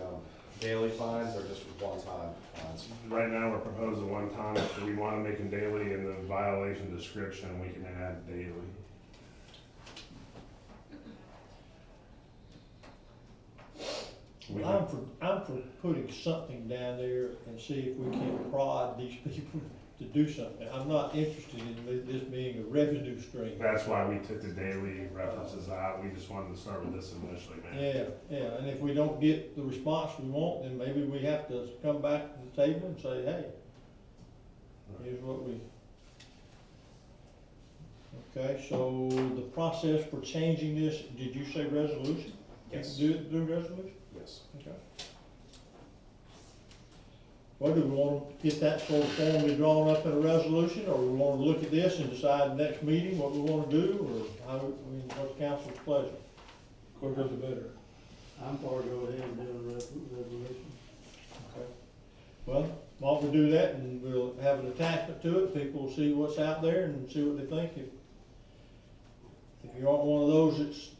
daily fines or just one-time fines? Right now, we're proposing one time. If we want to make them daily in the violation description, we can add daily. I'm for putting something down there and see if we can prod these people to do something. I'm not interested in this being a revenue stream. That's why we took the daily references out, we just wanted to start with this initially, man. Yeah, and if we don't get the response we want, then maybe we have to come back to the table and say, hey, here's what we. Okay, so the process for changing this, did you say resolution? Yes. Do it through resolution? Yes. Okay. Well, do we want to get that sort of formally drawn up in a resolution, or we want to look at this and decide next meeting what we want to do, or how, what's council's pleasure? Quicker the better. I'm for go ahead and do a resolution. Okay. Well, why don't we do that, and we'll have an attachment to it, people will see what's out there and see what they think. If you aren't one of those that's,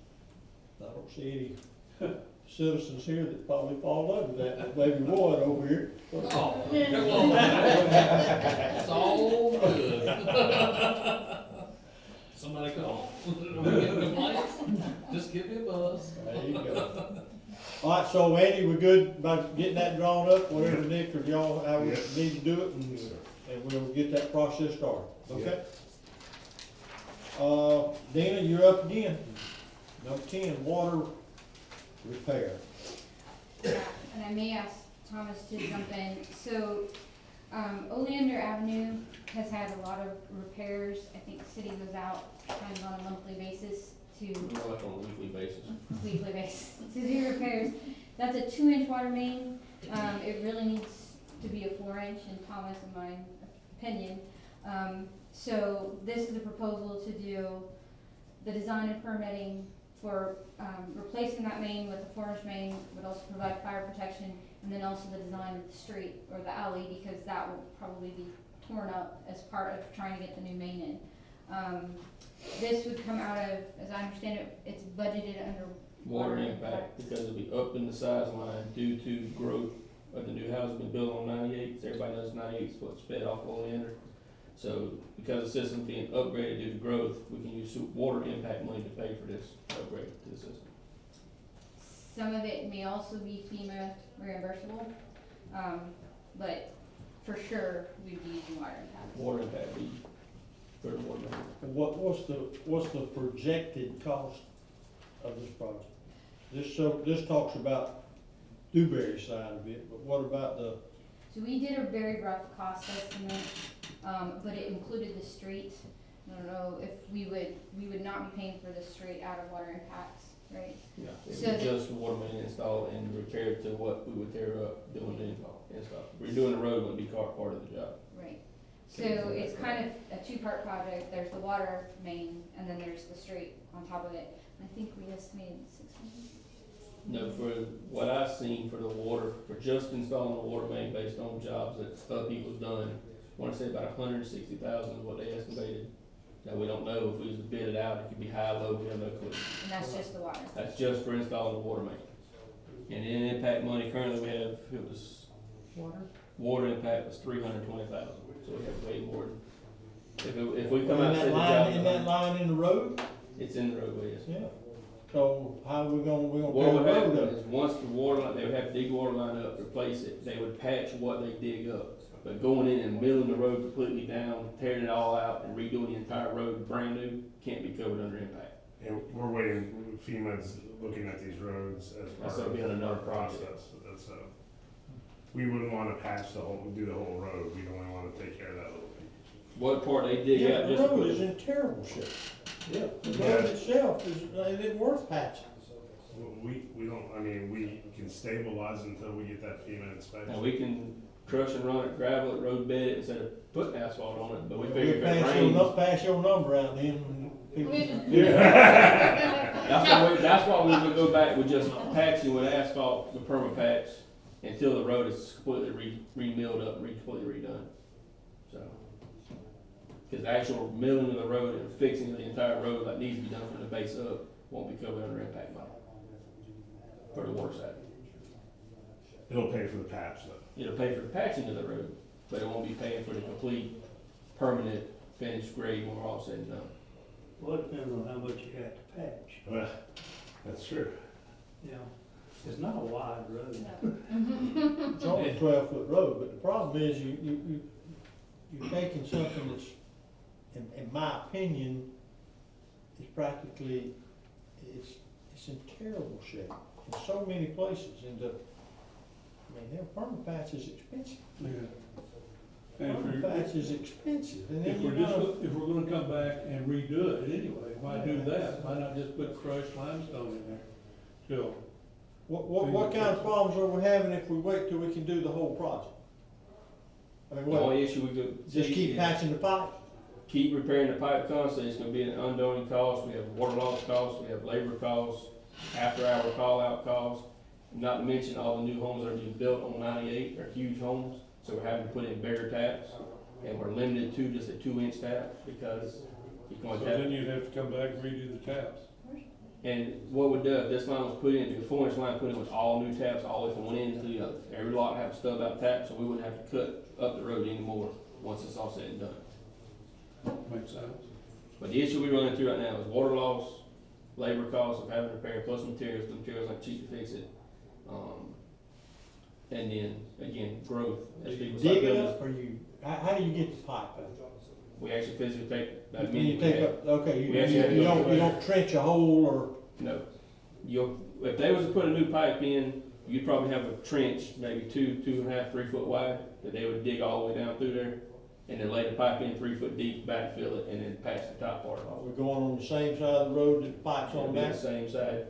I don't see any citizens here that probably fall under that, but maybe one over here. Oh, come on. It's all good. Somebody call. Are we getting complaints? Just give me a buzz. There you go. All right, so Andy, we're good about getting that drawn up, whatever Nick or y'all, how we need to do it, and we'll get that process started, okay? Dana, you're up again. Number 10, water repair. Yeah, and I may ask Thomas to jump in. So, Oleander Avenue has had a lot of repairs. I think the city goes out kind of on a monthly basis to, More like on a weekly basis. to do repairs. That's a 2-inch water main. It really needs to be a 4-inch in Thomas and my opinion. So this is a proposal to do the design and permitting for replacing that main with a 4-inch main, would also provide fire protection, and then also the design of the street or the alley, because that will probably be torn up as part of trying to get the new main in. This would come out of, as I understand it, it's budgeted under Water impact, because it'll be up in the size line due to growth of the new house being built on 98. So everybody knows 98 is what's fed off Oleander. So because the system's being upgraded due to growth, we can use water impact money to pay for this upgrade to the system. Some of it may also be FEMA reimbursable, but for sure we'd be using water impact. Water impact be for the water main. What's the projected cost of this project? This talks about Dewberry side of it, but what about the? So we did a very rough cost estimate, but it included the street. I don't know if we would not be paying for the street out of water impacts, right? Yeah, it So would be just the water main install and repair to what we would tear up doing the install. Redoing the road would be part of the job. Right. So it's kind of a 2-part project. There's the water main, and then there's the street on top of it. I think we estimated 600. No, for what I've seen for the water, for just installing the water main based on jobs that other people's done, I wanna say about 160,000 is what they estimated. Now, we don't know if we was to bid it out, it could be high, low, we have no clue. And that's just the water. That's just for installing the water main. And in impact money, currently we have, it was, water impact was 320,000, so we have way more. If we come out and say the job. In that line in the road? It's in the roadway, yes. Yeah. So how are we gonna What tear would the happen road up? is, once the water line, they would have to dig the water line up, replace it, they would patch what they dig up. But going in and milling the road completely down, tearing it all out, and redoing the entire road brand new, can't be covered under impact. And we're waiting, FEMA's looking at these roads as That's part gonna be on of our another project. process, so. We wouldn't wanna patch do the whole road, we'd only wanna take care of that little piece. What part they dig Yeah, out the just. road is in terrible shape. Yeah. The road itself it isn't worth patching. We don't, I mean, we can stabilize until we get that FEMA inspection. And we can crush and run it, gravel it, road bed it instead of putting asphalt on it, but we figure We'll if it rains. pass your number out then. When people- That's why we would go back with just patching with asphalt, the perma patch, until the road is completely re-milled up, completely redone. So, cause the actual milling of the road and fixing the entire road that needs to be done from the base up won't be covered under impact money. For the water side. It'll pay for the patch though. It'll pay for the patching of the road, but it won't be paying for the complete, permanent, finished grade when we're all said and done. Well, it depends on how much you have to patch. Well, that's true. Yeah. It's not a wide road. No. It's only a 12-foot road, but the problem is you you're taking something that's, in my opinion, is practically, it's in terrible shape in so many places, and hell, perma patch is expensive. Yeah. And Perma patch is expensive, and then if you're if we're gonna come back and redo it anyway, why do that? Why not just put crushed limestone in there? Still, what kind of problems are we having if we wait till we can do the whole project? I mean, The what, only issue we could just see keep is patching the pipe? keep repairing the pipe constantly. It's gonna be an ongoing cost. We have water loss costs, we have labor costs, after-hour call-out costs. Not to mention all the new homes that are being built on 98 are huge homes, so we're having to put in bigger taps. And we're limited to just a 2-inch tap because you so can only then tap. you'd have to come back and redo the taps. And what we do, if this line was put in, the 4-inch line put in with all new taps all the way from one end to the other. Every lot have a stub out tap, so we wouldn't have to cut up the road anymore once it's all said and done. Makes sense. But the issue we're running through right now is water loss, labor costs of having to repair, plus materials. The materials aren't cheap to fix it. And then, again, growth. Do As you people start dig it building, up, or how do you get the pipe out? we actually physically take that When you many. take up, okay, we actually have to you go don't trench a hole, or, No. If they was to put a new pipe in, you'd probably have a trench, maybe 2.5, 3 foot wide, that they would dig all the way down through there, and then lay the pipe in 3 foot deep, backfill it, and then patch the top part off. we're going on the same side of the road that the pipe's It'll on be the that? same side.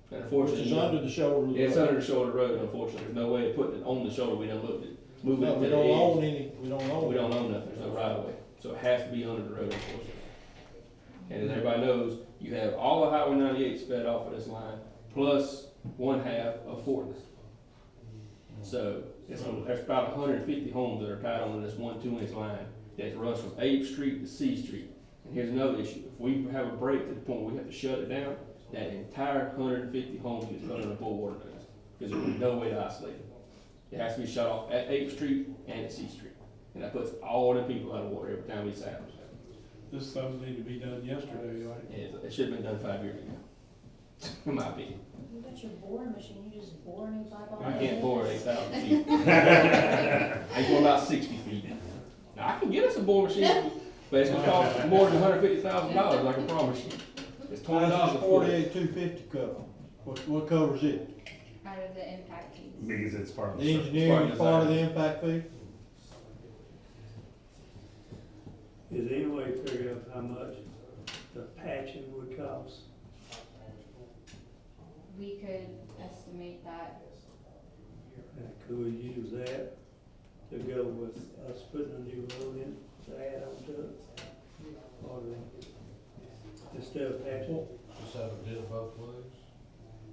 And Which unfortunately, is under the shoulder of the road? it's under the shoulder road, unfortunately. There's no way to put it on the shoulder. We done looked at moving No, it to we the don't edge. own any, we don't own. We don't own nothing. There's no right of way. So it has to be under the road, unfortunately. And as everybody knows, you have all the Highway 98 fed off of this line, plus 1/2 of Fortness. So there's about 150 homes that are tied onto this 2-inch line that runs from Abe Street to C Street. And here's another issue. If we have a break to the point where we have to shut it down, that entire 150 homes gets put under full water mains, because there's no way to isolate it. It has to be shut off at 8th Street and at C Street. And that puts all the people out of water every time this happens. This something need to be done yesterday, right? It should have been done 5 years ago, in my opinion. You got your boring machine, you just bore a new pipe all I the can't way. bore 8,000 feet. I can go about 60 feet. Now, I can get us a bore machine, but it's gonna cost more than $150,000, I can promise you. It's $20 a foot. 48,250 cover? What covers it? Out of the impact fees. Because it's part of The the. engineering is part of the impact fee? Is there any way to figure out how much the patching would cost? We could estimate that. And could we use that to go with us putting a new road in to add on to it? Or instead of patching? Just have it did both ways.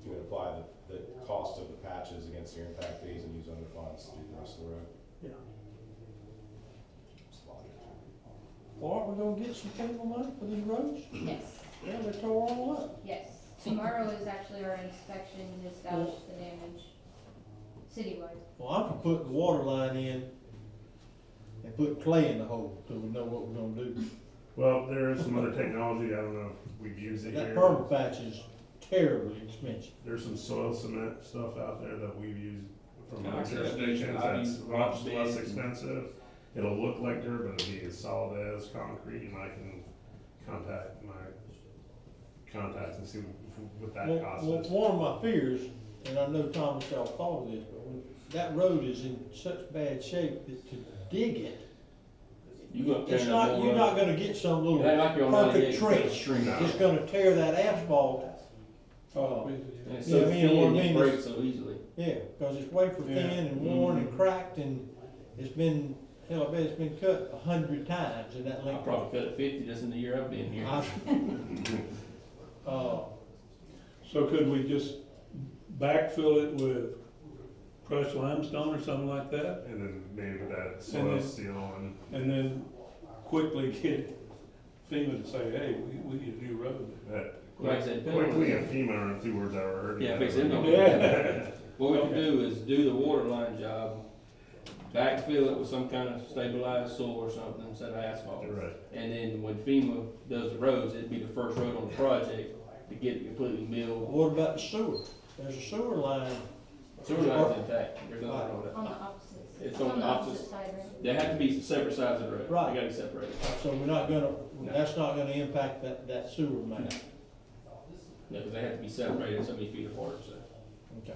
You would apply the cost of the patches against your impact fees and use other funds to do the rest of the road. Yeah. It's logical. Well, aren't we gonna get some FEMA money for these roads? Yes, Yeah, they tore all up. yes. Tomorrow is actually our inspection to establish the damage citywide. Well, I'm for putting the water line in and put clay in the hole, so we know what we're gonna do. Well, there is some other technology, I don't know if we've used it That here. perma patch is terribly expensive. There's some soil cement stuff out there that we've used from Yeah, other I've used- jurisdictions I've that's used much rock less beds and- expensive. It'll look like dirt, but it'll be as solid as concrete, and I can contact my contacts and see what that cost is. One of my fears, and I know Thomas y'all thought of this, but that road is in such bad shape that to dig it, You go up there it's and not, bore you're up. not gonna get some little It ain't like you're on perfect 98 trench. string. No. It's gonna tear that asphalt. Oh, And it's Yeah, so I mean, thin, what I it mean breaks is- so easily. Yeah, cause it's wafer thin and worn and cracked, and it's been, hell, I bet it's been cut 100 times in that I length. probably cut it 50 just in the year I've been here. so could we just backfill it with crushed limestone or something like that? And then maybe put that soil then- seal and, And then quickly get FEMA to say, hey, we need a new road. that Like I said, depending on quickly the- and FEMA aren't two words I ever heard. Yeah, fix it. Yeah. What we can do is do the water line job, backfill it with some kind of stabilized soil or something instead of asphalt. Right. And then when FEMA does the roads, it'd be the first road on the project to get it completely milled. What about the sewer? There's a sewer line. Sewer line's intact, there's nothing wrong with On that. the opposite side. It's On on the the opposite, opposite side, right? they have to be separate sides of the road. Right. They gotta be separated. So we're not gonna, No. that's not gonna impact that sewer main. No, because they have to be separated so many feet apart, so. Okay.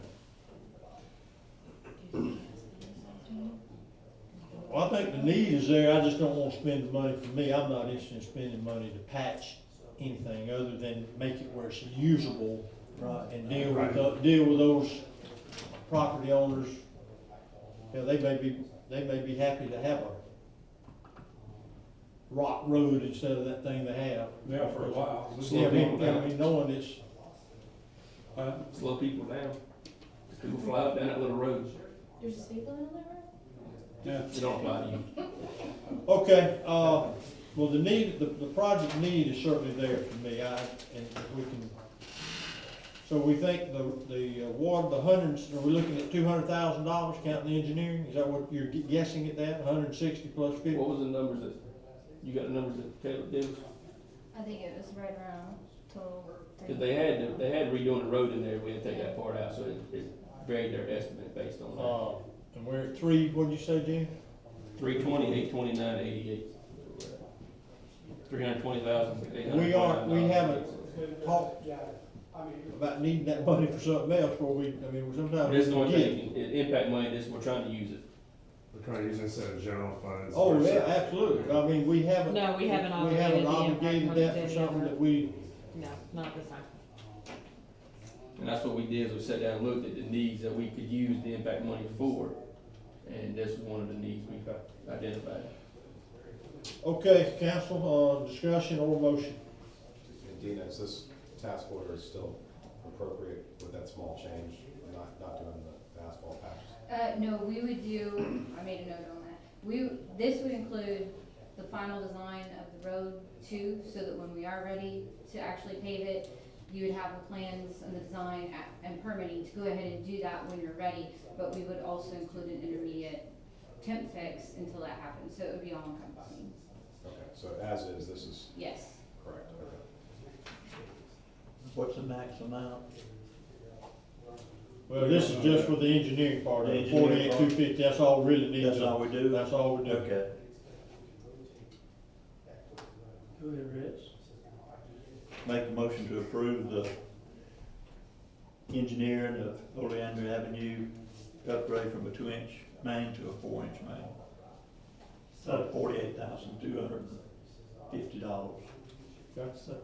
Well, I think the need is there, I just don't wanna spend the money, for me, I'm not interested in spending money to patch anything other than make it where it's usable. Right. And deal with those property owners. You know, they may be happy to have a rock road instead of that thing they have. Yeah, for a while. Yeah, I mean, knowing it's, Slow people down. People fly up down that little road. There's a speed limit on that road? Yeah. It don't apply to you. okay, well, the need, the project need is certainly there for me, and if we can, so we think the water, are we looking at $200,000 counting the engineering? Is that what you're guessing at that, 160 plus 50? What was the numbers that, you got the numbers that Caleb did? I think it was right around total. Cause they had redoing the road in there, we had to take that part out, so it varied their estimate based on that. And we're at three, what'd you say, Jim? 320, 829, 88. 320,000. We haven't talked about needing that money for something else, where sometimes. This is the one we thing, impact money, this, we're trying to use it. We're trying to use it instead of general funds. Oh, yeah, absolutely, I mean, we haven't. No, we haven't We haven't obligated the impact obligated money that to for any something other- that we, No, not this time. And that's what we did, is we sat down and looked at the needs that we could use the impact money for. And this was one of the needs we identified. okay, council, discussion or motion? And Dina, is this task order still appropriate with that small change, not doing the asphalt patches? No, we would do, I made a note on that. This would include the final design of the road too, so that when we are ready to actually pave it, you would have the plans and the design and permitting to go ahead and do that when you're ready, but we would also include an intermediate temp fix until that happens, so it would be all encompassing. Okay, so as is, this is Yes. correct, okay. What's the max amount? Well, this is just for the engineering part, The of engineering part. 48,250, that's all we really need to. That's all we do? That's all we do. Okay. Go ahead, Rich. Make a motion to approve the engineering of Oleander Avenue upgrade from a 2-inch main to a 4-inch main. So $48,250. Okay.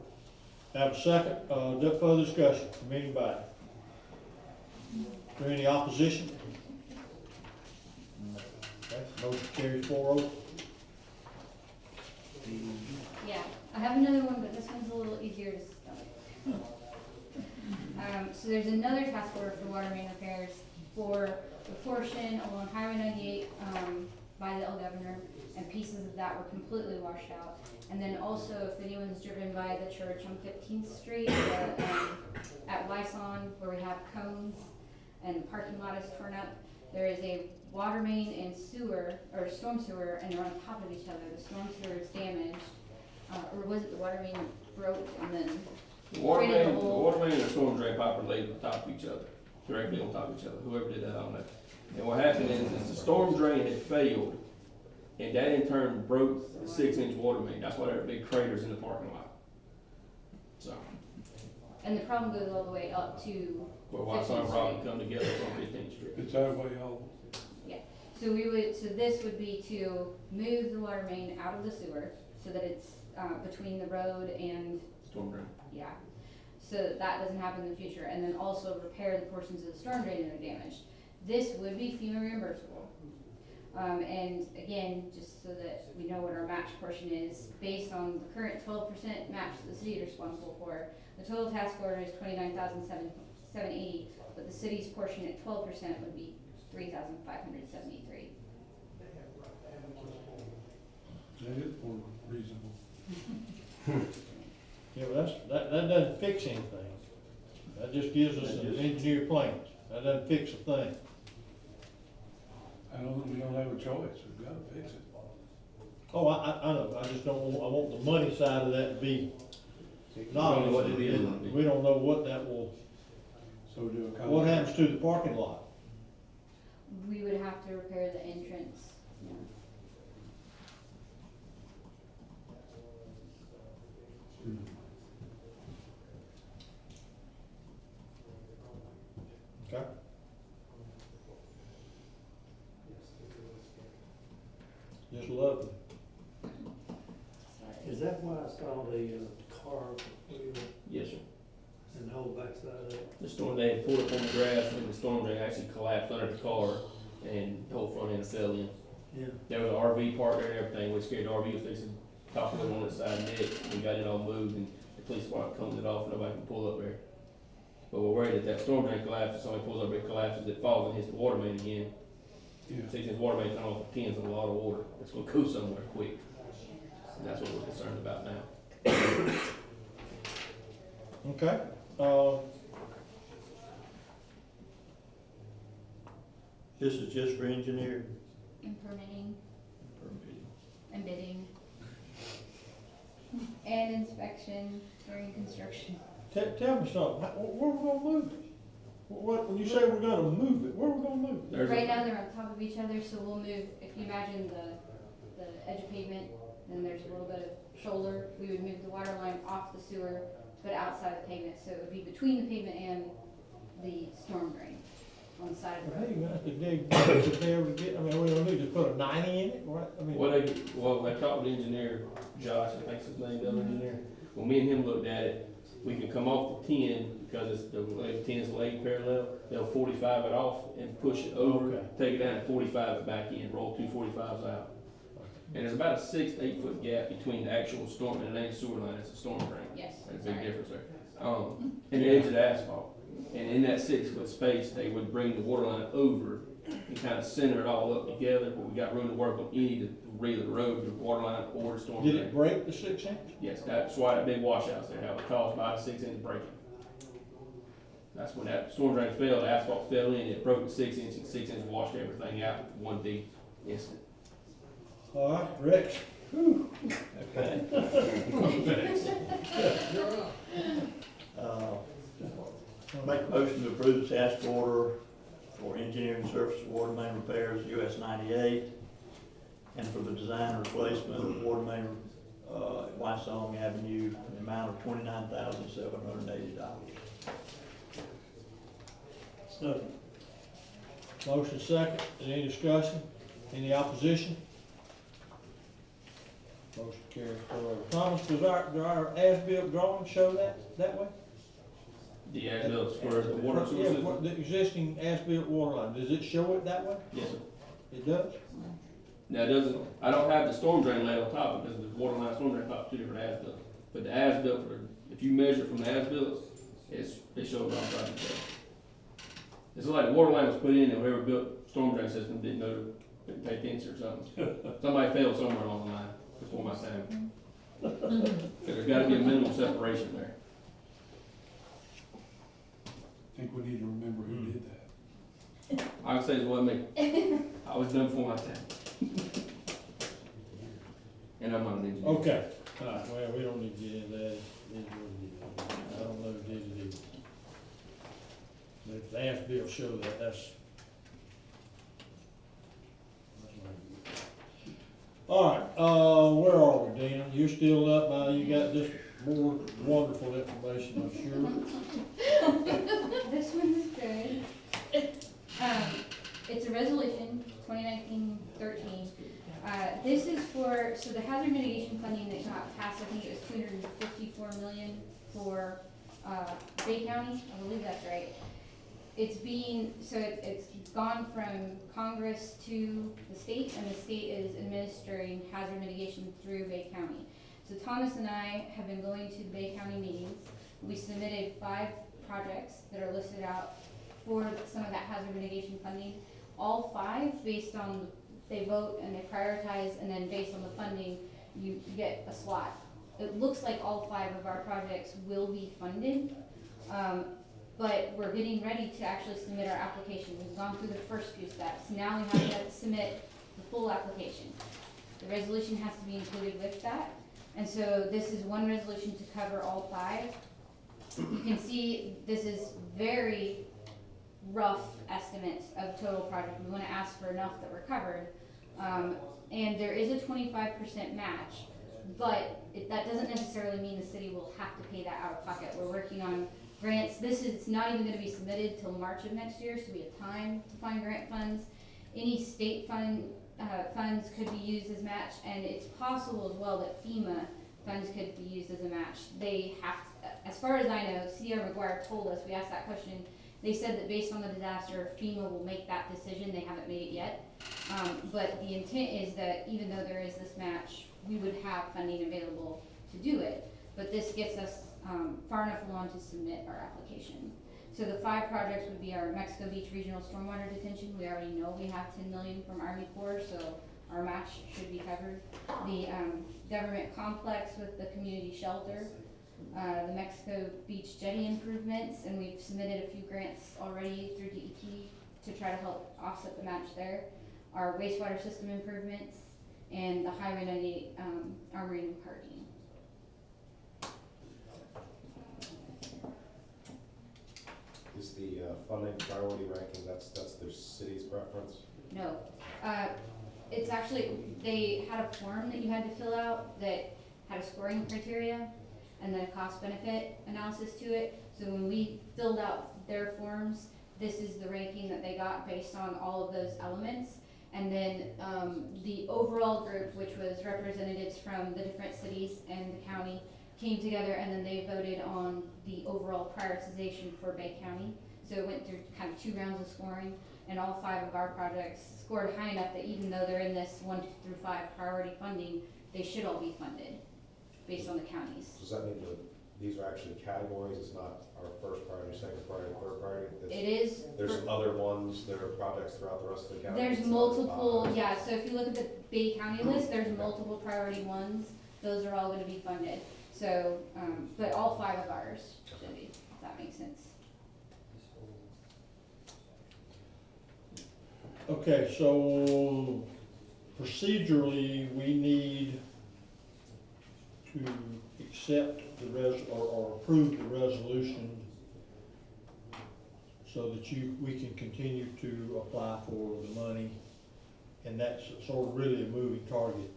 Have a second, further discussion from anybody? Is there any opposition? Okay, motion carries 4-0. Yeah, I have another one, but this one's a little easier to spell. So there's another task order for water main repairs for the portion along Highway 98, by the El Governor, and pieces of that were completely washed out. And then also, if anyone's driven by the church on 15th Street, at Lyson, where we have cones and the parking lot is torn up, there is a water main and sewer, or storm sewer, and they're on top of each other. The storm sewer is damaged, or was it the water main broke and then The water created a main, the hole? water main and the storm drain pipe are laid on top of each other, directly on top of each other, whoever did that, I don't know. And what happened is the storm drain had failed, and that in turn broke the 6-inch water main, that's why there are big craters in the parking lot. So, And the problem goes all the way up to, where Wyson and Rockland come together on 15th Street. It's that way all. so this would be to move the water main out of the sewer so that it's, between the road and, Storm drain. yeah. So that doesn't happen in the future, and then also repair the portions of the storm drain that are damaged. This would be FEMA reimbursable. And again, just so that we know what our match portion is, based on the current 12% match that the city is responsible for, the total task order is $29,780, but the city's portion at 12% would be $3,573. That is more reasonable. Yeah, but that doesn't fix anything. That just gives us an engineered plans. That doesn't fix a thing. We don't have a choice, we've gotta fix it. Oh, I know, I just don't want, I want the money side of that to be don't know what it is. we don't know what that will, So do a contract. what happens to the parking lot? we would have to repair the entrance, yeah. Okay. Just lovely. Is that why I saw the car wheel Yes, sir. and the whole backside of it? The storm, they had pulled up on the grass, and the storm drain actually collapsed under the car, and the whole front end fell in. Yeah. There was an RV parked there and everything, we scared the RV, so they said, top of it on its side neck, we got it all moved, and the police department combed it off, nobody can pull up there. But we're worried that storm drain collapses, somebody pulls up, it collapses, it falls and hits the water main again. Yeah. 6-inch water main, coming off the pins of a lot of water, it's gonna go somewhere quick. And that's what we're concerned about now. Okay, This is just for engineering. And permitting and bidding. And inspection during construction. tell me something, where we gonna move it? What, when you say we're gonna move it, where we gonna move it? There's Right a- now, they're on top of each other, so we'll move, if you imagine the edge of pavement, then there's a little bit of shoulder, we would move the water line off the sewer, but outside the pavement, so it would be between the pavement and the storm drain on the side of the Well, hey, road. you have to dig, to be able to get, I mean, we don't need to put a 90 in it, what, I mean. Well, they talked with the engineer, Josh, I think's his name, the other engineer. When me and him looked at it, we can come off the 10, because it's, the 10 is laid parallel, they'll 45 it off and push it over, Okay. take it down and 45 it back in, roll 2 45s out. And there's about a 6 to 8 foot gap between the actual storm, and it ain't a sewer line, it's a storm drain. Yes, There's a big sorry. difference there. And the edge of the asphalt. And in that 6 foot space, they would bring the water line over and kind of center it all up together, but we got room to work on any to reel the road, the water line or the storm Did drain. it break the 6 inch? Yes, that's why that big washouts there, how it caused 5 to 6 inch breaking. That's when that storm drain fell, the asphalt fell in, it broke the 6 inch, and 6 inch washed everything out in one big instant. All right, Rex. Whew. Okay. Make a motion to approve the task order for engineering services water main repairs, US 98, and for the design and replacement of water main, at Wysong Avenue, in the amount of $29,780. Second. Motion second, any discussion, any opposition? Motion carries 4-0. Thomas, does our as-built drawing show that way? The as-built for the water Yeah, sources? what, the existing as-built water line, does it show it that way? Yes, sir. It does? Now, it doesn't, I don't have the storm drain laid on top because the water line, storm drain top, 2 different as-built. But the as-built, if you measure from the as-built, it shows all right there. It's like the water line was put in and whoever built storm drain system didn't know, didn't pay attention or something. Somebody failed somewhere along the line before my time. There's gotta be a minimum separation there. I think we need to remember who did that. I would say it wasn't me. I was done before my time. And I'm not an engineer. Okay, all right, well, we don't need to get into that, it is what it is. I don't know if it is, it is. But if the as-built show that, that's. All right, where are we, Dina? You're still up, now you got this more wonderful information, I'm sure. This one's good. It's a resolution, 2019-13. This is for, so the hazard mitigation funding that got passed, I think it was $254 million for, Bay County, I believe that's right. It's gone from Congress to the state, and the state is administering hazard mitigation through Bay County. So Thomas and I have been going to the Bay County meetings. We submitted 5 projects that are listed out for some of that hazard mitigation funding. All 5, based on, they vote and they prioritize, and then based on the funding, you get a slot. It looks like all 5 of our projects will be funded, but we're getting ready to actually submit our application. We've gone through the first few steps. Now we have to submit the full application. The resolution has to be included with that. And so this is one resolution to cover all 5. You can see this is very, rough estimates of total project. We wanna ask for enough that we're covered. And there is a 25% match, but that doesn't necessarily mean the city will have to pay that out of pocket. We're working on grants. This is not even gonna be submitted till March of next year, so we have time to find grant funds. Any state funds could be used as match, and it's possible as well that FEMA funds could be used as a match. They have, as far as I know, Sierra McGuire told us, we asked that question, they said that based on the disaster, FEMA will make that decision, they haven't made it yet. But the intent is that even though there is this match, we would have funding available to do it. But this gets us far enough along to submit our application. So the 5 projects would be our Mexico Beach Regional Stormwater Detention. We already know we have 10 million from Army Corps, so our match should be covered. The government complex with the community shelter, the Mexico Beach jetty improvements, and we've submitted a few grants already through DEP to try to help offset the match there. Our wastewater system improvements, and the Highway 98 armory and parking. Is the funding priority ranking, that's the city's preference? No, it's actually, they had a form that you had to fill out that had a scoring criteria and then a cost benefit analysis to it. So when we filled out their forms, this is the ranking that they got based on all of those elements. And then the overall group, which was representatives from the different cities and the county, came together and then they voted on the overall prioritization for Bay County. So it went through kind of 2 rounds of scoring, and all 5 of our projects scored high enough that even though they're in this 1 through 5 priority funding, they should all be funded based on the counties. Does that mean that these are actually categories? It's not our first priority, second priority, third priority? It is. There's other ones, there are projects throughout the rest of the county? There's multiple, yeah, so if you look at the Bay County list, there's multiple priority ones. Those are all gonna be funded. So, but all 5 of ours should be, if that makes sense. Okay, so procedurally, we need to accept the or approve the resolution so that we can continue to apply for the money. And that's sort of really a moving target.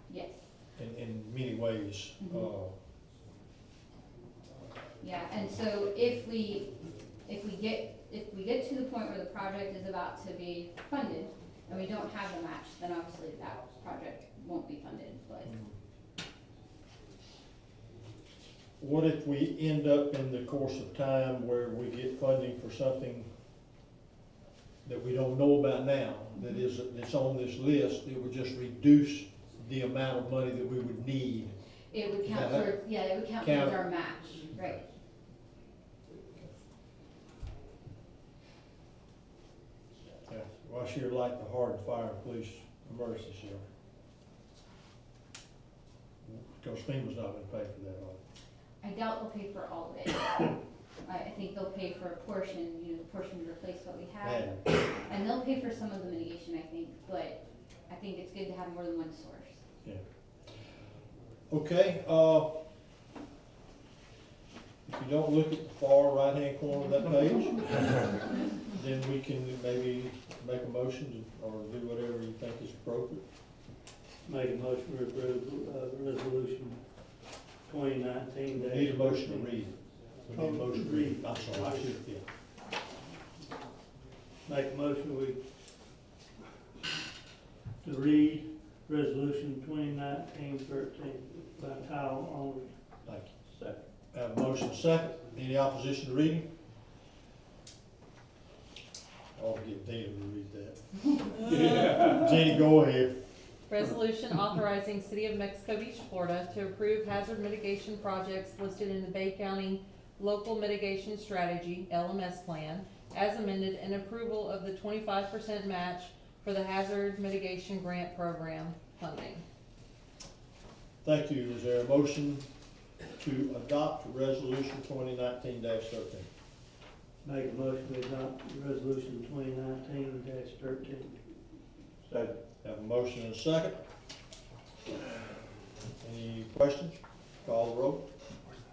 Yes. In many ways. Mhm. Yeah, and so if we get to the point where the project is about to be funded, and we don't have the match, then obviously that project won't be funded, but. What if we end up in the course of time where we get funding for something that we don't know about now, that's on this list, it would just reduce the amount of money that we would need? It would count towards, yeah, it would count towards our match, right. Yeah, well, I sure like the hard fire police emergency shelter. Because FEMA's not gonna pay for that, are I doubt they'll pay for all of it. I think they'll pay for a portion, the portion to replace what we have. they? And they'll pay for some of the mitigation, I think, but I think it's good to have more than one source. Yeah. Okay, if you don't look at the far right-hand corner of that page, then we can maybe make a motion or do whatever you think is appropriate. Make a motion to approve, resolution 2019. Need a motion to read. We need a motion to read. I'm sorry, I should, yeah. Make a motion to read resolution 2019-13 by title only. Thank you. Second. Have a motion second. Any opposition to reading? I'll get Dana to read that. Jenny, go ahead. Resolution authorizing City of Mexico Beach, Florida to approve hazard mitigation projects listed in the Bay County Local Mitigation Strategy, LMS Plan, as amended, and approval of the 25% match for the Hazard Mitigation Grant Program funding. Thank you. Is there a motion to adopt resolution 2019-13? Make a motion to adopt resolution 2019-13. Second. Have a motion and a second. Any questions? Call the roll.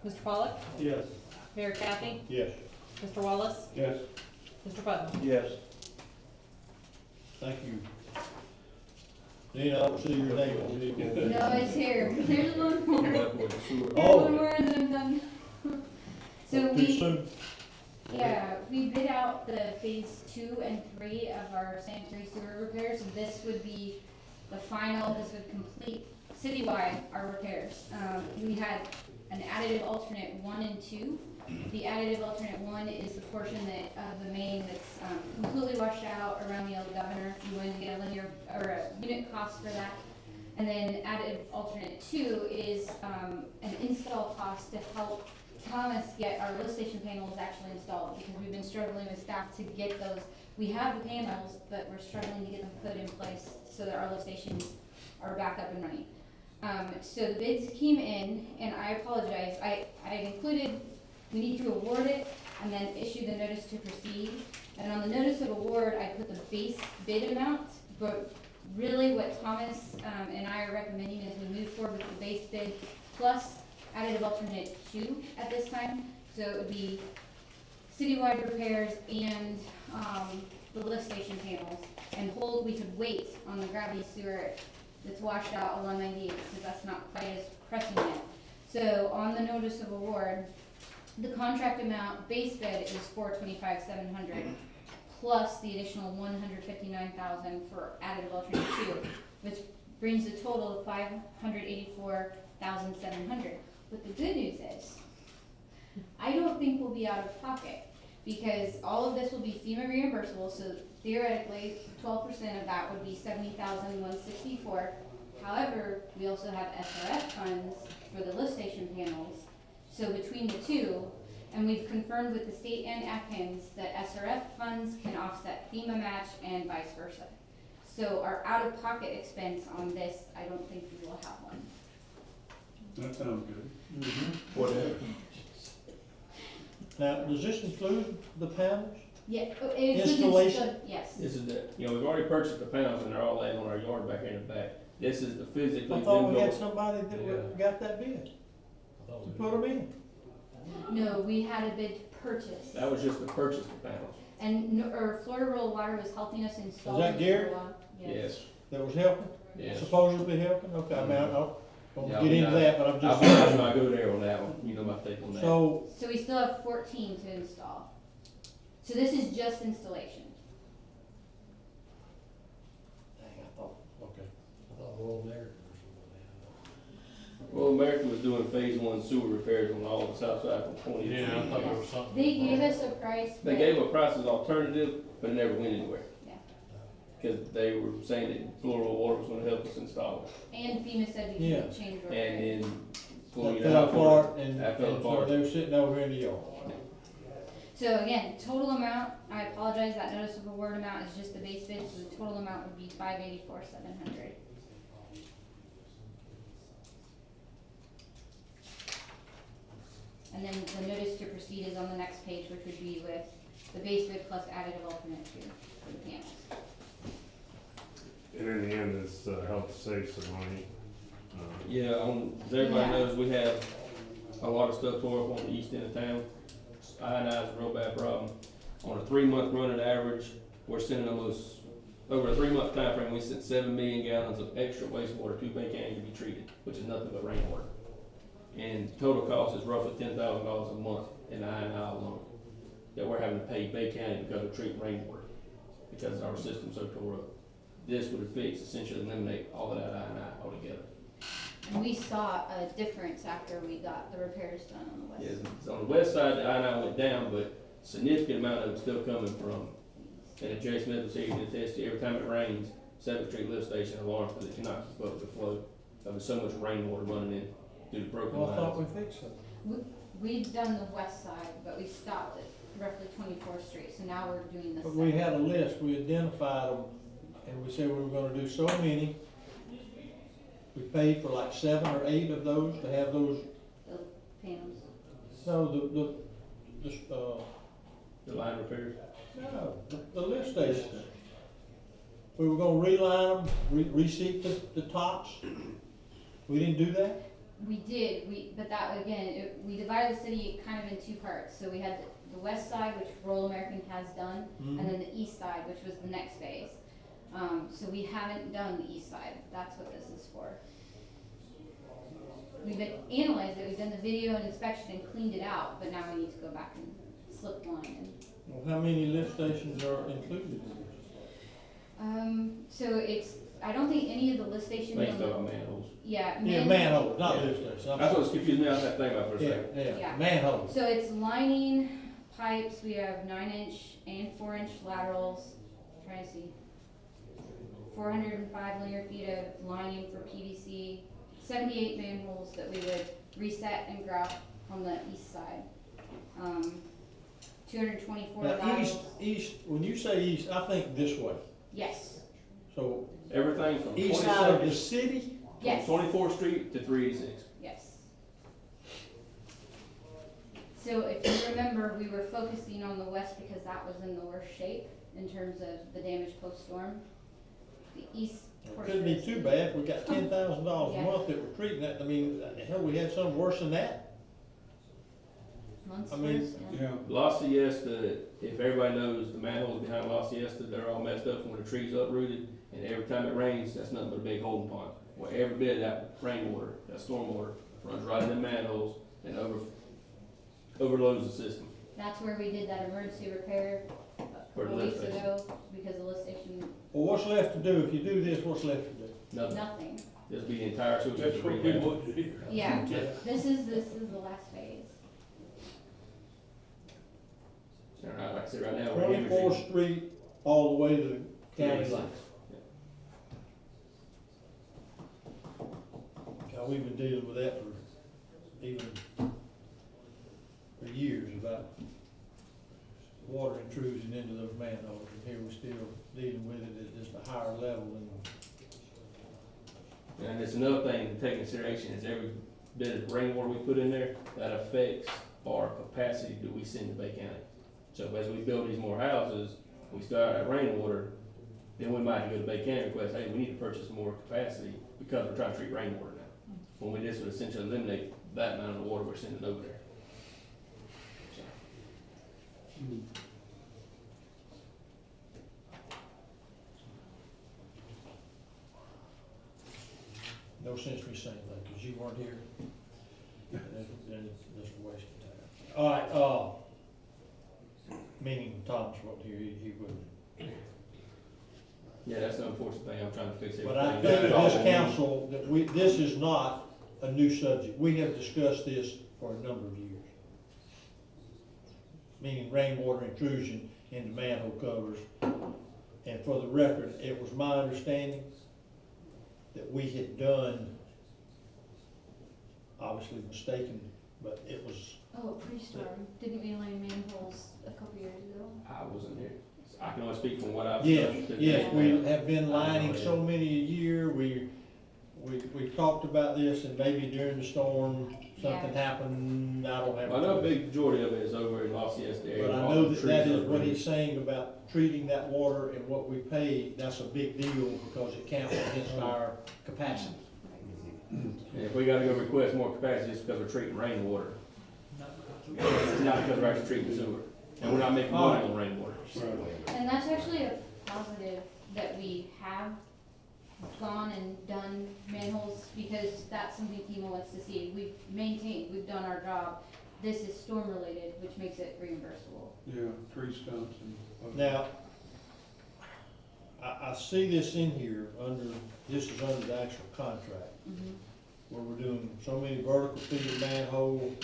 Mr. Pollak? Yes. Mayor Kathy? Yes. Mr. Wallace? Yes. Mr. Putnam? Yes. Thank you. Dean, I don't see your name on it. No, it's here. There's one more. There's Oh. one more and then I'm done. So Too we, soon? yeah, we bid out the phase 2 and 3 of our sanitary sewer repairs. This would be the final, this would complete citywide our repairs. We had an additive alternate 1 and 2. The additive alternate 1 is the portion that, of the main that's completely washed out around the old governor. You wanted to get a linear, or a unit cost for that. And then additive alternate 2 is an install cost to help Thomas get our lift station panels actually installed, because we've been struggling with staff to get those. We have the panels, but we're struggling to get them put in place so that our lift stations are back up and running. So the bids came in, and I apologize, I included, we need to award it and then issue the notice to proceed. And on the notice of award, I put the base bid amount, but really what Thomas and I are recommending is we move forward with the base bid plus additive alternate 2 at this time. So it would be citywide repairs and the lift station panels. And we could wait on the gravity sewer that's washed out along 98, because that's not quite as pressing yet. So on the notice of award, the contract amount base bid is $425,700 plus the additional $159,000 for additive alternate 2, which brings the total of $584,700. But the good news is, I don't think we'll be out of pocket, because all of this will be FEMA reimbursable, so theoretically, 12% of that would be $70,164. However, we also have SRF funds for the lift station panels. So between the two, and we've confirmed with the state and Atkins that SRF funds can offset FEMA match and vice versa. So our out-of-pocket expense on this, I don't think we will have one. That sounds good. Whatever. Now, does this include the panels? Yeah, it includes Installation? yes. This is the, you know, we've already purchased the panels and they're all laying on our yard back here in the back. This is the physically. I thought them we had going- somebody that got that bid to put them in. No, we had a bid to purchase. That was just to purchase the panels. And, Florida Rural Water was helping us install. Was that them Gary? for a while. Yes. That was helping, Yes. supposedly helping? Okay, I mean, I don't Yeah, get into that, but I'm I'll just. not go there on that one. You know my take on that. So, So we still have 14 to install. So this is just installation. dang, I thought, okay. I thought Royal American Well, American was doing phase 1 sewer repairs on all the south side from 20. Yeah, I thought there was something. They gave us a price. They but- gave a price as alternative, but it never went anywhere. Yeah. Because they were saying that Florida Water was gonna help us install And FEMA said we Yeah. could change it. our. And then, well, That you fell know, how apart and, that fell and so apart. they were sitting over in the yard. So again, total amount, I apologize, that notice of award amount is just the base bid, so the total amount would be $584,700. And then the notice to proceed is on the next page, which would be with the base bid plus additive alternate 2 for the panels. And in the end, it's helped save some money. Yeah, as everybody Yeah. knows, we have a lot of stuff tore up on the east end of town. I is a real bad problem. On a 3-month running average, we're sending almost, over a 3-month time frame, we sent 7 million gallons of extra wastewater to Bay County to be treated, which is nothing but rainwater. And total cost is roughly $10,000 a month in I alone, that we're having to pay Bay County because we're treating rainwater, because our system's so tore up. This would fix, essentially eliminate all of that I altogether. And we saw a difference after we got the repairs done on the west. Yes, on the west side, the I went down, but significant amount of it still coming from, and Jay Smith was here to attest to, every time it rains, 7th Street lift station alarms because it cannot keep up with the flow of so much rainwater running in due to broken Well, I thought lines. we fixed it. We've done the west side, but we stopped at roughly 24th Street, so now we're doing the But south. we had a list, we identified them, and we said we were gonna do so many. We paid for like 7 or 8 of those to have those, Panels. no, The line repairs. the lift stations. We were gonna reline them, reseat the tops. We didn't do that? We did, but that, again, we divided the city kind of in two parts. So we had the west side, which Rural American has done, and then the east side, which was the next phase. So we haven't done the east side, that's what this is for. We've been analyzed it, we've done the video and inspection and cleaned it out, but now we need to go back and slip line and. Well, how many lift stations are included in this? So it's, I don't think any of the lift stations. They still got manholes. Yeah. Yeah, manholes, not lift stations. That's what's confused me, I was thinking about for a Yeah, second. yeah, manholes. So it's lining pipes, we have 9-inch and 4-inch laterals, trying to see. 405 linear feet of lining for PVC, 78 manholes that we would reset and grout on the east side. 224 Now, laterals. east, when you say east, I think this way. Yes, So, Everything from east 24th of the city, yes, 24th Street to 386. yes. So if you remember, we were focusing on the west because that was in the worst shape in terms of the damage post-storm. The east it portion. couldn't be too bad. We got $10,000 a Yeah. month that we're treating that. I mean, hell, we had something worse than that. Months I mean, worse, yeah. Yeah, La Siesta, if everybody knows, the manholes behind La Siesta, they're all messed up when the tree's uprooted, and every time it rains, that's nothing but a big holding pond. Well, every bit of that rainwater, that storm water, runs right in the manholes and overloads the system. That's where we did that emergency repair a For the couple lift weeks station. ago, because the lift station, Well, what's left to do? If you do this, what's left to do? Nothing. nothing. Just be the entire sewage that's system what we rehab. want to hear. Yeah, this is the last phase. And like I said, right now, we're 24th hemorrhaging. Street all the way to the county Yes. line. God, we've been dealing with that for years about water intrusion into those manholes, and here we're still dealing with it at just a higher level than. And it's another thing to take into consideration is every bit of rainwater we put in there, that affects our capacity that we send to Bay County. So as we build these more houses, we start at rainwater, then we might have to go to Bay County and request, hey, we need to purchase more capacity because we're trying to treat rainwater now. When we just would essentially eliminate that amount of water we're sending over there. So, No sense me saying that, because you weren't here. Then it's just a waste of time. All right, meaning Thomas wasn't here, he wouldn't. yeah, that's the unfortunate thing, I'm trying to fix everything. But I think this council, that this is not a new subject. We have discussed this for a number of years. Meaning rainwater intrusion into manhole covers. And for the record, it was my understanding that we had done, obviously mistaken, but it was, Oh, pre-storm, didn't we line manholes a couple years ago? I wasn't here. I can only speak from what I've yes, done. yes, we have been lining so many a year. We've talked about this, and maybe during the storm, something happened. I don't have. Well, I know a big majority of it is over in La Siesta area. But I know that that is what he's saying about treating that water and what we pay. That's a big deal because it counts against our capacity. And if we gotta go request more capacity, it's because we're treating rainwater. It's not because we're actually treating sewer. And we're not making money on rainwater. And that's actually a positive that we have gone and done manholes, because that's something FEMA wants to see. We've done our job. This is storm related, which makes it reimbursable. Yeah, tree stumps and. Now, I see this in here this is under the actual contract, where we're doing so many vertical feet of manhole,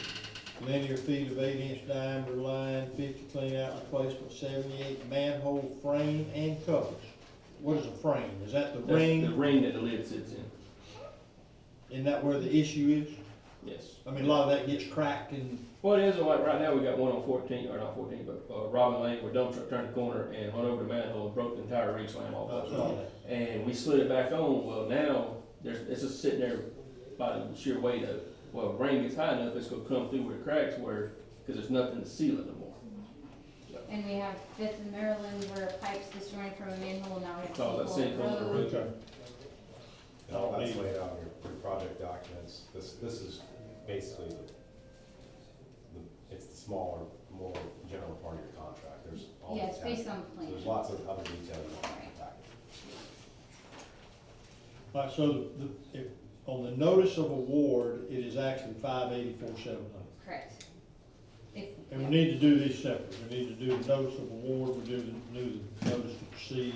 linear feet of 8-inch diameter line, 50 clean out replacement, 78 manhole frame and covers. What is a frame? Is that the ring? That's the ring that the lid sits in. Isn't that where the issue is? Yes. I mean, a lot of that gets cracked and. Well, it is, like right now, we got one on 14, or not 14, but Robin Lane, where dump truck turned the corner and went over the manhole and broke the entire ring slam off of it. And we slid it back on. Well, now, it's just sitting there by the sheer weight of it. Well, if rain gets high enough, it's gonna come through where the cracks were, because there's nothing to seal it no more. And we have Fifth in Maryland where a pipe's destroyed from a manhole, now we have to Oh, that's pull it, the on the road. roof. All that's laid out here your project documents, this is basically it's the smaller, more general part of your contract. There's all Yeah, the it's tax- based on so plan. there's lots of other details you don't have to pack. All right, so on the notice of award, it is actually $584,700. Correct. If, And we need to do these separate. We need to do the notice of award, we do the notice to proceed,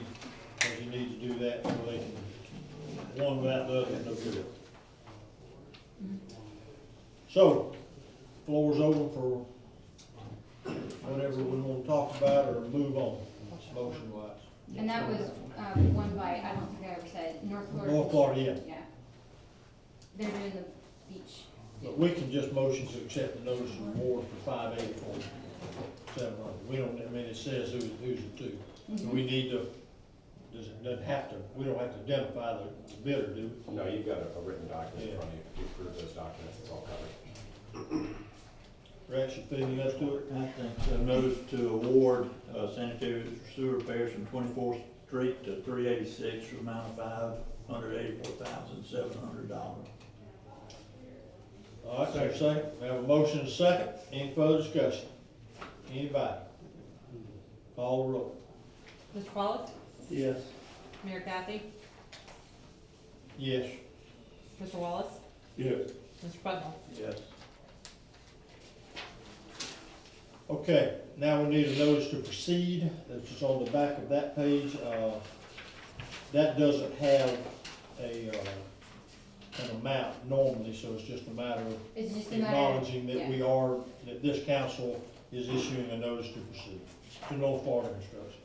because you need to do that so they can, one without the other, no good. So, floor's open for whatever we want to talk about or move on, motion wise. and that was, one by, I don't think I ever said, North Florida. North Florida, yeah. Yeah. They're doing the beach. But we can just motion to accept the notice of award for $584,700. We don't, I mean, it says who's the two. Do we need to, doesn't have to, we don't have to identify the bidder, do we? No, you've got a written document in front of you. If you approve those documents, it's all covered. Rex, you feeling up to it? I think so. Notice to award sanitary sewer repairs from 24th Street to 386 for an amount of $584,700. All right, there's a second. We have a motion and a second. Any further discussion? Anybody? Call the roll. Mr. Pollock? Yes. Mayor Kathy? Yes. Mr. Wallace? Yes. Mr. Putnam? Yes. Okay, now we need a notice to proceed. That's just on the back of that page. That doesn't have an amount normally, so it's just a matter of It's just a matter. acknowledging that yeah. that this council is issuing a notice to proceed to North Florida Construction.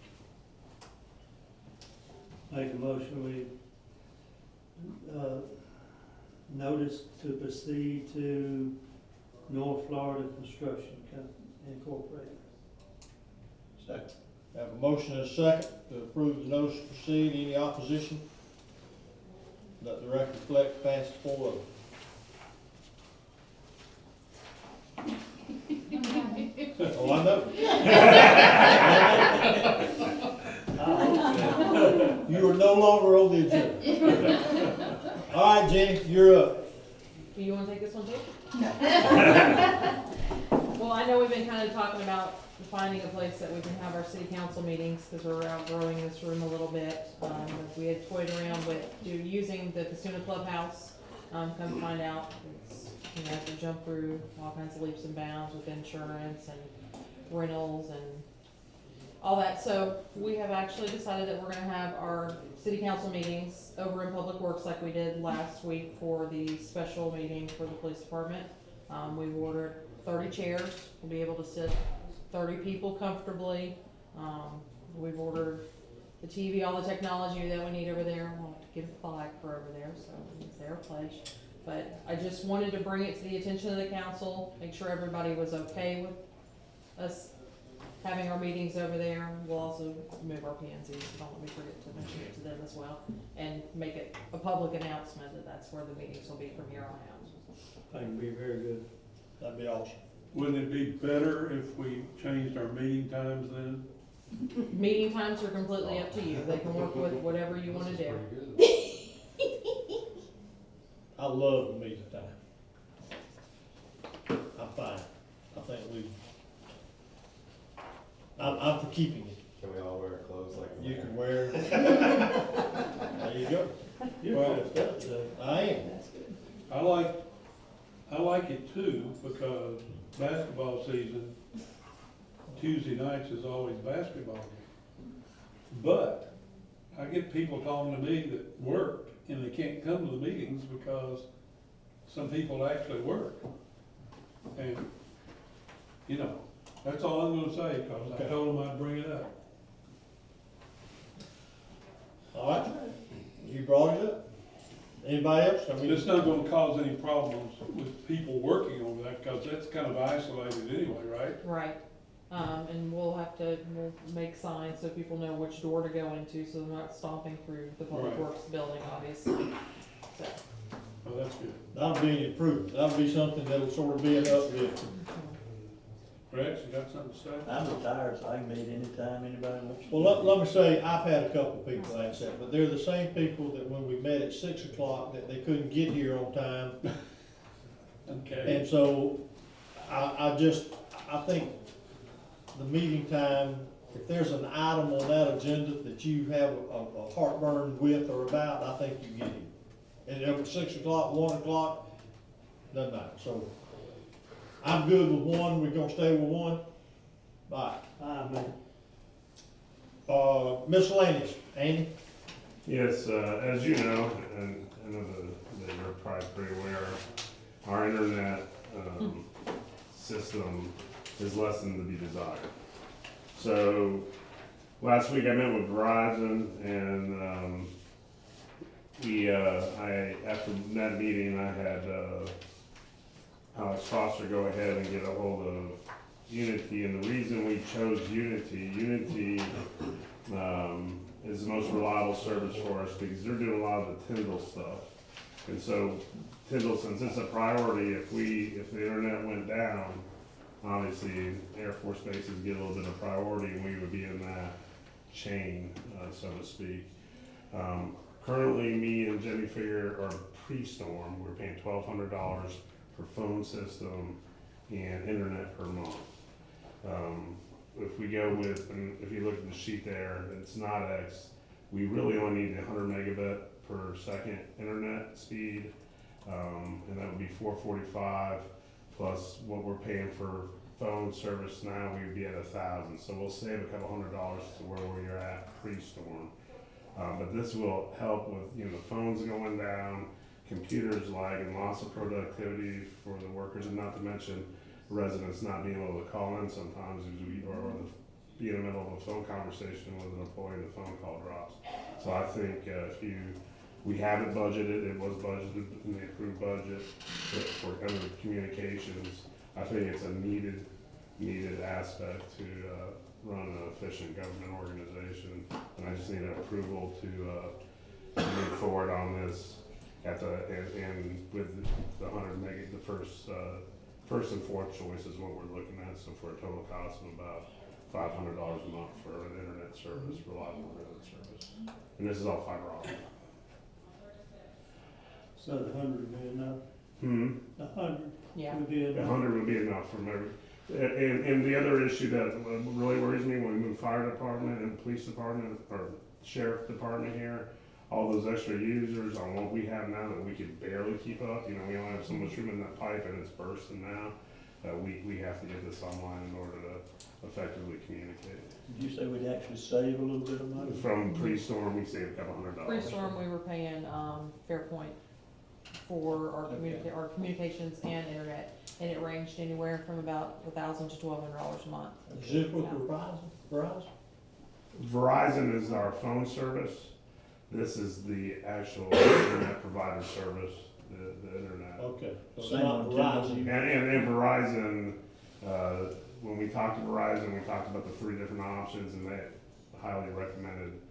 Make a motion, we, notice to proceed to North Florida Construction Company Incorporated. Second. Have a motion and a second to approve the notice to proceed. Any opposition? Let the record reflect, pass 4-0. Oh, I know. You are no longer on the agenda. All right, Jenny, you're up. You wanna take this one too? No. Well, I know we've been kind of talking about finding a place that we can have our city council meetings, because we're outgrowing this room a little bit. We had toyed around with using the Casuna Clubhouse, come to find out, it's, you have to jump through all kinds of leaps and bounds with insurance and rentals and all that. So we have actually decided that we're gonna have our city council meetings over in Public Works like we did last week for the special meeting for the police department. We've ordered 30 chairs. We'll be able to sit 30 people comfortably. We've ordered the TV, all the technology that we need over there. We'll have to get a flag for over there, so it's their place. But I just wanted to bring it to the attention of the council, make sure everybody was okay with us having our meetings over there. We'll also move our PNCs, so don't let me forget to mention it to them as well, and make it a public announcement that that's where the meetings will be from here on out. That can be very good. That'd be awesome. Wouldn't it be better if we changed our meeting times then? Meeting times are completely up to you. They can work with whatever you wanna do. I love the meeting time. I'm fine. I think I'm for keeping it. Can we all wear clothes like the You mayor? can wear. There you go. You're dressed up today. I am. I like it too, because basketball season, Tuesday nights is always basketball game. But I get people calling to me that work and they can't come to the meetings because some people actually work. And, you know, that's all I'm gonna say, because I Okay. told them I'd bring it up. All right. You brought it up. Anybody else? I mean, It's not gonna cause any problems with people working on that, because that's kind of isolated anyway, right? Right. And we'll make signs so people know which door to go into, so they're not stomping through the Public Right. Works building, obviously. So, Oh, that's good. that'll be an improvement. That'll be something that'll sort of be an uplift. Rex, you got something to say? I'm retired, so I can meet anytime anybody wants. Well, let me say, I've had a couple people like that, but they're the same people that when we met at 6 o'clock, that they couldn't get here on time. Okay. And so, I think the meeting time, if there's an item on that agenda that you have a heartburn with or about, I think you get it. And if it's 6 o'clock, 1 o'clock, doesn't matter, so. I'm good with one, we're gonna stay with one. Bye. Miscellaneous, Andy? Yes, as you know, and I know that you're probably pretty aware, our internet, system is less than to be desired. So, last week I met with Verizon and, after that meeting, I had, Alex Foster go ahead and get a hold of Unity, and the reason we chose Unity is the most reliable service for us because they're doing a lot of the Tyndall stuff. And so Tyndall, since it's a priority, if the internet went down, obviously Air Force bases get a little bit of priority and we would be in that chain, so to speak. Currently, me and Jenny Figure are pre-storm. We're paying $1,200 for phone system and internet per month. If we go with, and if you look at the sheet there, it's not X. We really only need 100 megabit per second internet speed, and that would be 445 plus what we're paying for phone service now. We would be at 1,000, so we'll save a couple $100 to where you're at pre-storm. But this will help with the phones going down, computers lagging, loss of productivity for the workers, and not to mention residents not being able to call in sometimes, or be in the middle of a phone conversation with an employee and the phone call drops. So I think we have it budgeted, it was budgeted in the approved budget for kind of communications. I think it's a needed aspect to run an efficient government organization, and I just need an approval to move forward on this. And with the 100 meg, the first and fourth choice is what we're looking at. So for a total cost of about $500 a month for an internet service, reliable internet service, and this is all fiber optic. So the 100 would be enough? The 100 Yeah. would be enough? 100 would be enough from every. And the other issue that really worries me when we move fire department and police department or sheriff department here, all those extra users on what we have now that we could barely keep up. We only have so much room in that pipe and it's bursting now. We have to get this online in order to effectively communicate. Did you say we'd actually save a little bit of money? From pre-storm, we saved a couple $100. Pre-storm, we were paying, Fairpoint for our communications and internet, and it ranged anywhere from about $1,000 to $1,200 a month. Is this with Verizon? Verizon is our phone service. This is the actual internet provider service, the internet. Okay, so it's Same not on Verizon. And Verizon, when we talked to Verizon, we talked about the 3 different options, and they highly recommended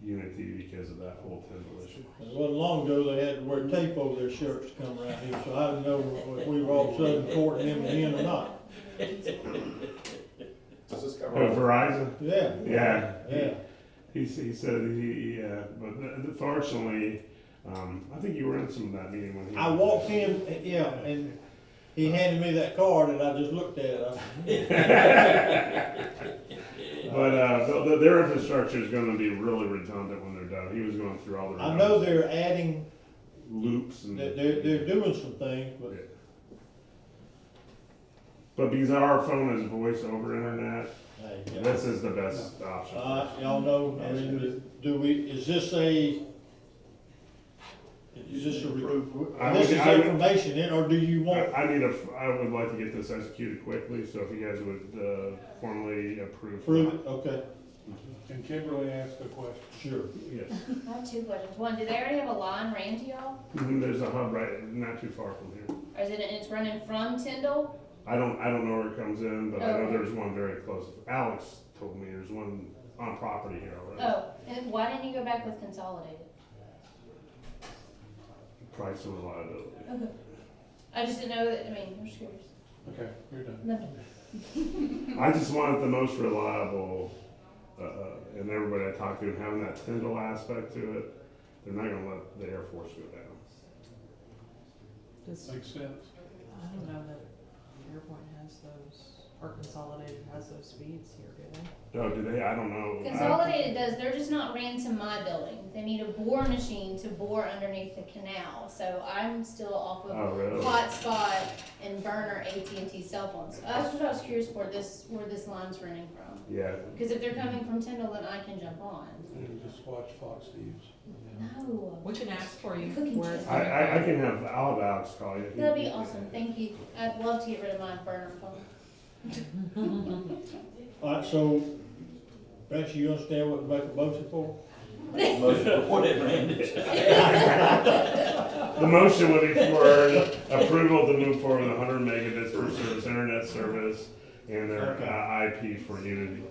Unity because of that whole Tyndall issue. It wasn't long ago, they had to wear tape over their shirts to come around here, so I didn't know if we were all of a sudden courting them again or not. Does this cover? Verizon? Yeah. Yeah. He said but fortunately, I think you were in some of that meeting when he. I walked in, and he handed me that card and I just looked at it. But their infrastructure is gonna be really redundant when they're done. He was going through all the. I know they're adding, loops and. they're doing some things, but. Yeah. But because our phone is voice over internet, Hey, this is the best option. y'all know, I mean, is this a this is information, or do you want? I would like to get this executed quickly, so if you guys would formally approve. Prove it, okay, Can Kimberly ask a question? sure. Yes. I have 2 questions. One, do they already have a line ran to y'all? There's a hub right, not too far from here. Or is it's running from Tyndall? I don't know where it comes in, but I know Okay. there's one very close. Alex told me there's one on property here already. Oh, and why didn't you go back with Consolidated? Price and reliability. Okay. I just didn't know that, I'm just curious. Okay, you're done. No. I just want the most reliable, and everybody I talk to, and having that Tyndall aspect to it, they're not gonna let the Air Force go down. Does, Makes sense. I don't know that Airpoint has those, or Consolidated has those speeds here, do they? Oh, do they? I don't know. Consolidated does, they're just not ran to my building. They need a bore machine to bore underneath the canal, so I'm still off of Oh, really? hotspot and burner AT&T cell phones. That's what I was curious where this line's running from. Yeah. Because if they're coming from Tyndall, then I can jump on. And just watch Fox News. No. We can ask for you Cooking where it's chicken. coming I from. can have, I'll have Alex call you. That'd be awesome, thank you. I'd love to get rid of my burner phone. Alright, so, Rex, you understand what to make a motion for? Motion for whatever ended. The motion would be for approval to move forward with 100 megabits per service, internet service, and their IP for Unity.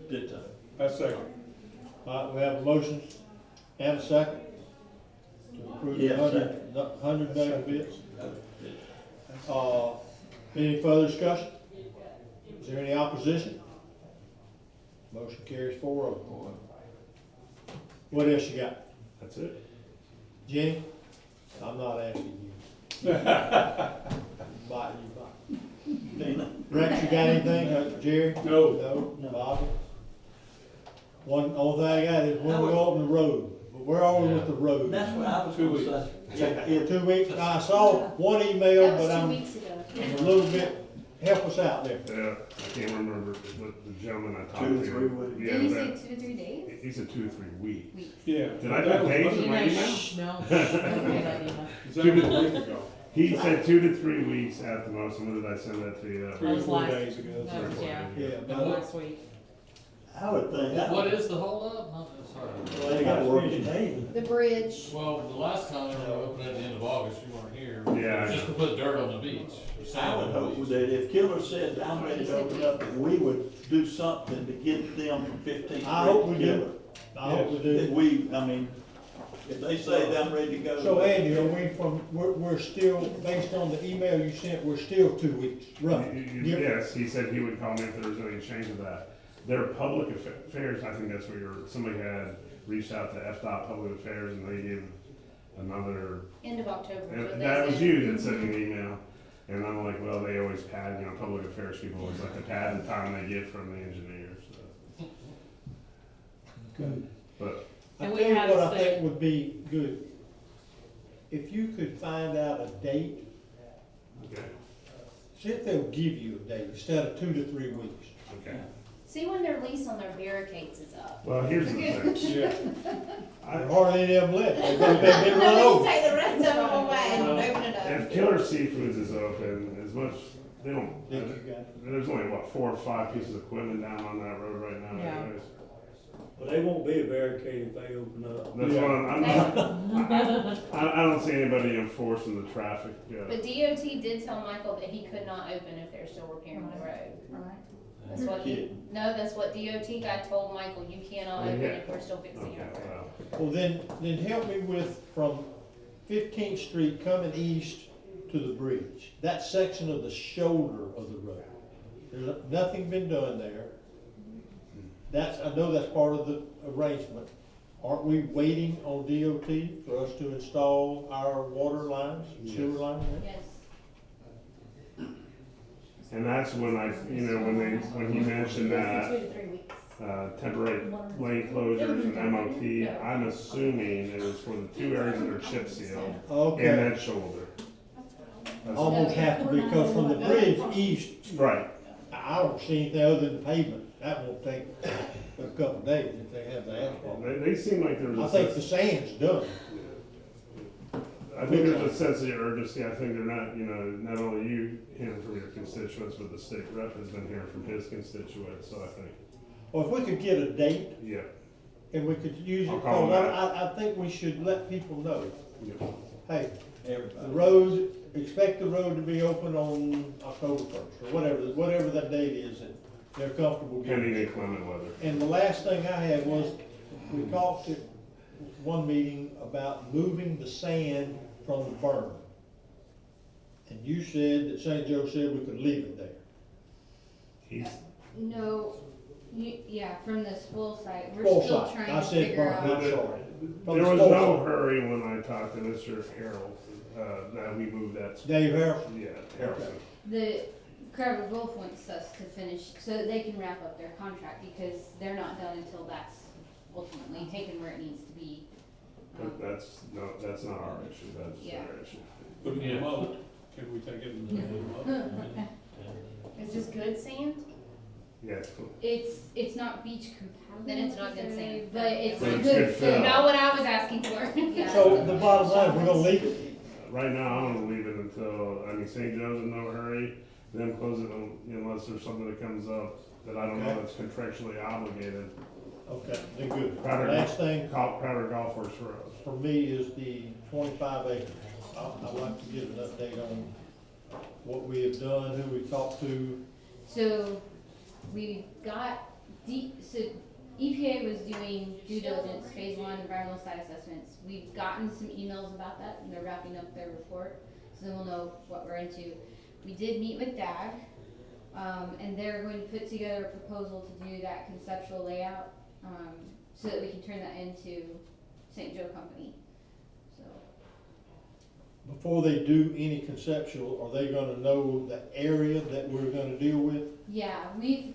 Ditto. I second. Alright, we have a motion and a second to approve the Yeah, 100 megabits. Any further discussion? Is there any opposition? Motion carries 4-0. What else you got? That's it. Jenny? I'm not asking you. Bye, you bye. Dana? Rex, you got anything? Jerry? No. No? Bobby? Only thing I got is when we open the road. But where are we with the road? That's what I was gonna say. In 2 weeks? I saw one email, That was but 2 I'm weeks ago. a little bit, help us out there. Yeah, I can't remember what the gentleman I talked 2 to. to 3 weeks. Yeah, Did you that- say 2 to 3 days? he said 2 to 3 weeks. Yeah. Did I That put was days about- in my email? Shh, no, don't do that, Dina. That was a week ago. He said 2 to 3 weeks at the most. When did I send that to you? That 3 or was 4 last- days ago. That was, yeah, Yeah, that was last week. I would think. What is the holdup? Not sorry. Well, they got working days. The bridge. Well, the last time they were open at the end of August, you weren't here. Yeah, It was I just to put dirt on the beach. or I sand would on the hope beach. that if Killer said, I'm ready to open up, that we would do something to get them from 15th I hope we Street to Killer. do. I hope we That do. we, I mean, if they say that I'm ready to go. So Andy, are we we're still, based on the email you sent, we're still 2 weeks, roughly? Yes, he said he would call me if there was any change of that. Their public affairs, I think that's where somebody had reached out to FDOT Public Affairs and they gave another, End of October. is what and they that was said. you that sent me an email. And I'm like, well, they always pad, public affairs people always like to pad the time they get from the engineers, so. Good. But, I And we tell you had what a I think would be good. If you could find out a date, okay, see if they'll give you a date instead of 2 to 3 weeks. okay. See when their lease on their barricades is up. Well, here's the thing. Yeah. There's hardly any of them left. They've been run over. Take the rest of them away and open it up. If Killer Seafoods is open, as much, they don't, Think you got it? there's only, 4 or 5 pieces of equipment down on that road right now Yeah. anyways. But they won't be a barricade if they open up. That's Yeah. what I'm not, I don't see anybody enforcing the traffic, But DOT did tell Michael that he could not open if they're still repairing the road. Right. That's what that's what DOT guy told Michael, you cannot open if we're still fixing Okay, your road. well, Well, then help me with from 15th Street coming east to the bridge. That section of the shoulder of the road. There's nothing been done there. I know that's part of the arrangement. Aren't we waiting on DOT for us to install our water lines, sewer Yes. lines? Yes. and that's when when he mentioned 2 that, to 3 weeks. temporary lane closures and MOT, I'm assuming it was for the 2 areas that are chip sealed and Okay, that shoulder. almost have to be, because from the bridge east, Right, I don't see anything other than pavement. That won't take a couple of days if they have the asphalt. they seem like there's I a think the sense, sand's done. I think there's a sense of urgency, I think they're not, not only you hearing from your constituents, but the state rep has been hearing from his constituents, so I think, Well, if we could get a date yeah. and we could use I'll it, call because them I think we should let people know, Yeah. hey, the Everybody. road, expect the road to be open on October 1st, or whatever that date is that they're comfortable Pending getting. inclement weather. And the last thing I had was, we talked at one meeting about moving the sand from the berm. And you said that St. Joe said we could leave it there. He's, No, yeah, from the spoil site, we're Spoil still site. trying I to said figure burn, out. I'm sorry. From there the was spoil no site. hurry when I talked to Mr. Harold, that we moved that, Dave Harrison? yeah, Harrison. The Crowder Gulf wants us to finish, so that they can wrap up their contract, because they're not done until that's ultimately taken where it needs to be. But that's not our issue, that's Yeah. their issue. Put it in the mullet, can we take it in the mullet? Is this good sand? Yeah, it's cool. It's not beach compatible. Then it's not good necessarily, sand. But it's But a it's good good fill. fill. Not what I was asking for. Yeah. So the bottom line, we're gonna leave it, Right now, I'm gonna leave it until, I mean, St. Joe's in no hurry, them close it unless there's something that comes up that I don't know Okay. that's contractually obligated. okay, then good. Crowder- Last thing Crowder Golf Course for us. for me is the 25 acres. I'd like to get an update on what we have done, who we talked to. So we've got so EPA was doing due diligence, phase one environmental site assessments. We've gotten some emails about that and they're wrapping up their report, so then we'll know what we're into. We did meet with DAG, and they're going to put together a proposal to do that conceptual layout, so that we can turn that into St. Joe Company, so. Before they do any conceptual, are they gonna know the area that we're gonna deal with? Yeah, we've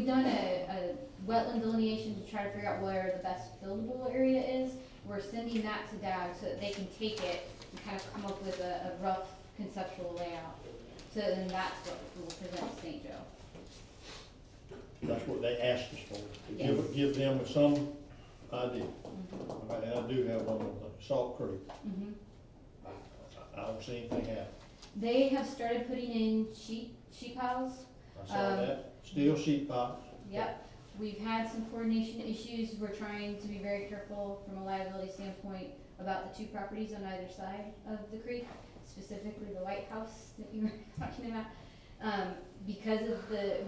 done a wetland delineation to try to figure out where the best buildable area is. We're sending that to DAG so that they can take it and kind of come up with a rough conceptual layout. So then that's what we'll present to St. Joe. That's what they asked us for, to Yes. give them some idea. Mhm. And I do have one on the Salt Creek. Mhm. I don't see anything happen. They have started putting in sheet piles. I saw that, steel sheet piles. Yep, we've had some coordination issues. We're trying to be very careful from a liability standpoint about the two properties on either side of the creek, specifically the White House that you were talking about. Because of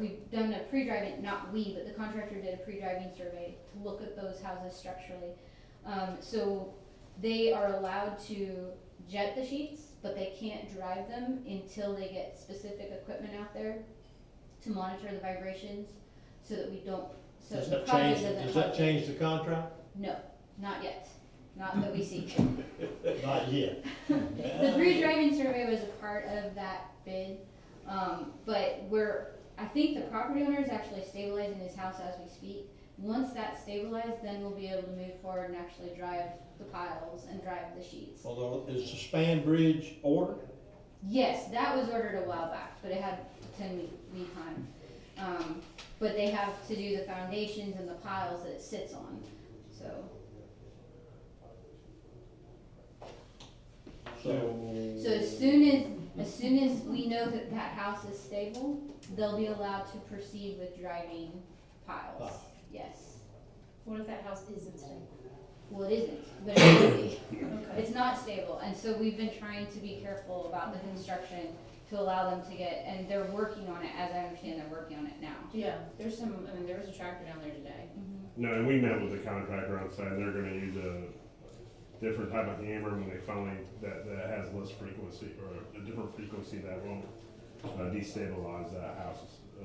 we've done a pre-driving, not we, but the contractor did a pre-driving survey to look at those houses structurally. So they are allowed to jet the sheets, but they can't drive them until they get specific equipment out there to monitor the vibrations, so that we don't, so Does the that project change, doesn't. does that cause it. change the contract? No, not yet, not that we see. Not yet. The pre-driving survey was a part of that bid, but I think the property owner is actually stabilizing his house as we speak. Once that's stabilized, then we'll be able to move forward and actually drive the piles and drive the sheets. Although, is the span bridge ordered? Yes, that was ordered a while back, but it had a 10-week lead time. But they have to do the foundations and the piles that it sits on, so. So as soon as we know that that house is stable, they'll be allowed to proceed with driving piles. Ah. Yes. What if that house isn't stable? Well, it isn't, but it will be. Okay. It's not stable, and so we've been trying to be careful about the construction to allow them to get, and they're working on it, as I understand, they're working on it now. Yeah, there was a tractor down there today. No, and we met with the contractor on site, and they're gonna use a different type of hammer when they finally, that has less frequency, or a different frequency that won't destabilize that house.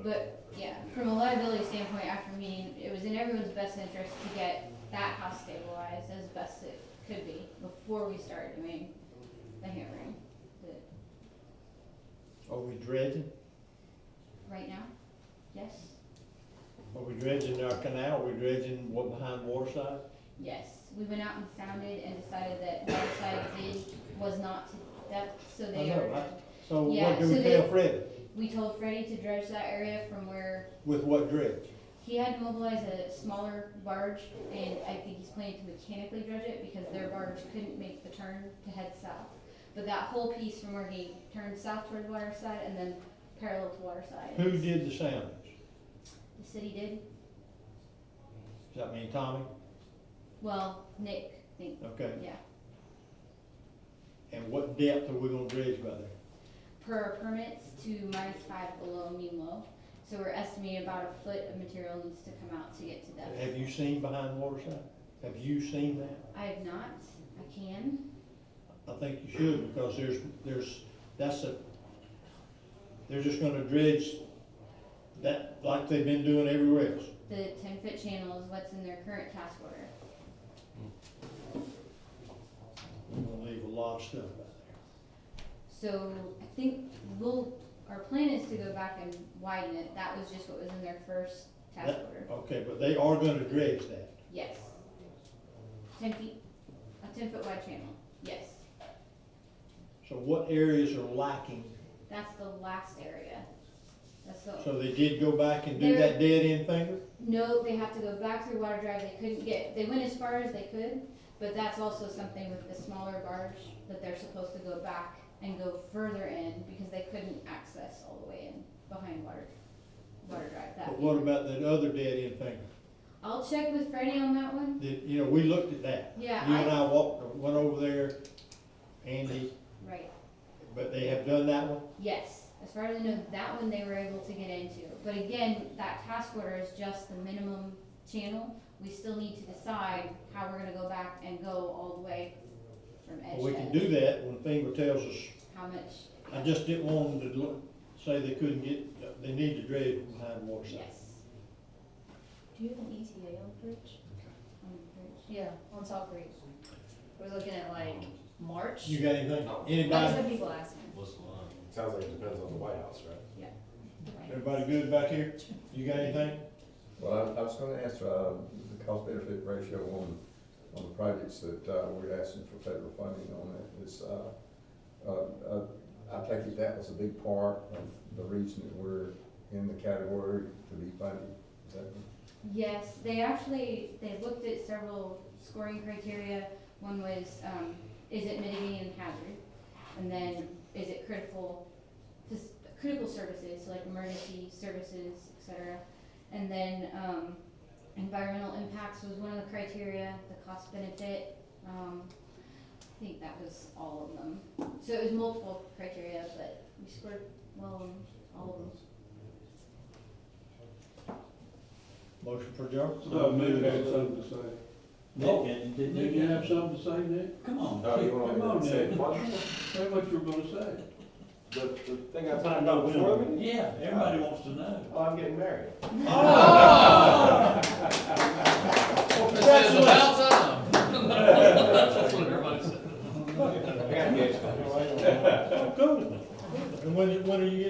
But, yeah, from a liability standpoint, after meeting, it was in everyone's best interest to get that house stabilized as best it could be before we start doing the hammering. But Are we dredging? right now, yes, Are we dredging our canal? Are we dredging what behind Waterside? yes. We went out and sounded and decided that Waterside was not to depth, so I they know, are. right? So Yeah, what do so we they- tell Freddie? We told Freddie to dredge that area from where With what dredge? he had to mobilize a smaller barge, and I think he's planning to mechanically dredge it because their barge couldn't make the turn to head south. But that whole piece from where he turned south toward Waterside and then parallel to Waterside. Who did the soundings? The city did. Does that mean Tommy? Well, Nick, I think, Okay. yeah. And what depth are we gonna dredge by there? Per our permits to -5 below mean low. So we're estimating about a foot of material needs to come out to get to depth. Have you seen behind Waterside? Have you seen that? I have not, I can. I think you should, because they're just gonna dredge That, like they've been doing everywhere else. The 10-foot channel is what's in their current task order. We're gonna leave a lot of stuff out So I think our plan is to go back and widen it. That was just what was in their first task That- order. there. Okay, but they are gonna dredge that. Yes. 10 feet, a 10-foot wide channel, yes. So what areas are lacking? That's the last area. That's the, So they did go back and do that dead end finger? no, they have to go back through Water Drive. They went as far as they could, but that's also something with the smaller barge that they're supposed to go back and go further in because they couldn't access all the way in behind Water Drive. That But what about that other dead end finger? I'll check with Freddie on that one. We looked at that. Yeah, You and I went over there, Andy, right. but they have done that one? Yes, as far as I know, that one they were able to get into. But again, that task order is just the minimum channel. We still need to decide how we're gonna go back and go all the way from edge Well, we to can edge. do that when FEMA tells us. How much? I just didn't want them to say they couldn't get, they need to dredge behind the water side. Yes. Do you have an ETA on the bridge? On the bridge. Yeah, on Salt Creek. We're looking at like March. You got anything? I just Anybody? have people asking. What's the line? Sounds like it depends on the White House, right? Everybody good back here? You got anything? Well, I was gonna ask, the cost benefit ratio on the projects that, we're asking for federal funding on that is, I take it that was a big part of the reason that we're in the category to be funded, is that? Yes, they looked at several scoring criteria. One was, is it mitigating hazard? And then, is it critical services, so like emergency services, et cetera. And then, environmental impacts was one of the criteria, the cost benefit. I think that was all of them. So it was multiple criteria, but we scored well on all of them. Motion for Joe? Nick had something to say. Nick, Did you have something to say, Nick? Come on. Oh, you Come want on, to say Nick. what? Say what you were gonna say. The thing I talked about before the meeting? Yeah, everybody wants to know. Oh, I'm getting married. It's about time. That's what everybody said. I got engaged. Oh, cool. And when are you getting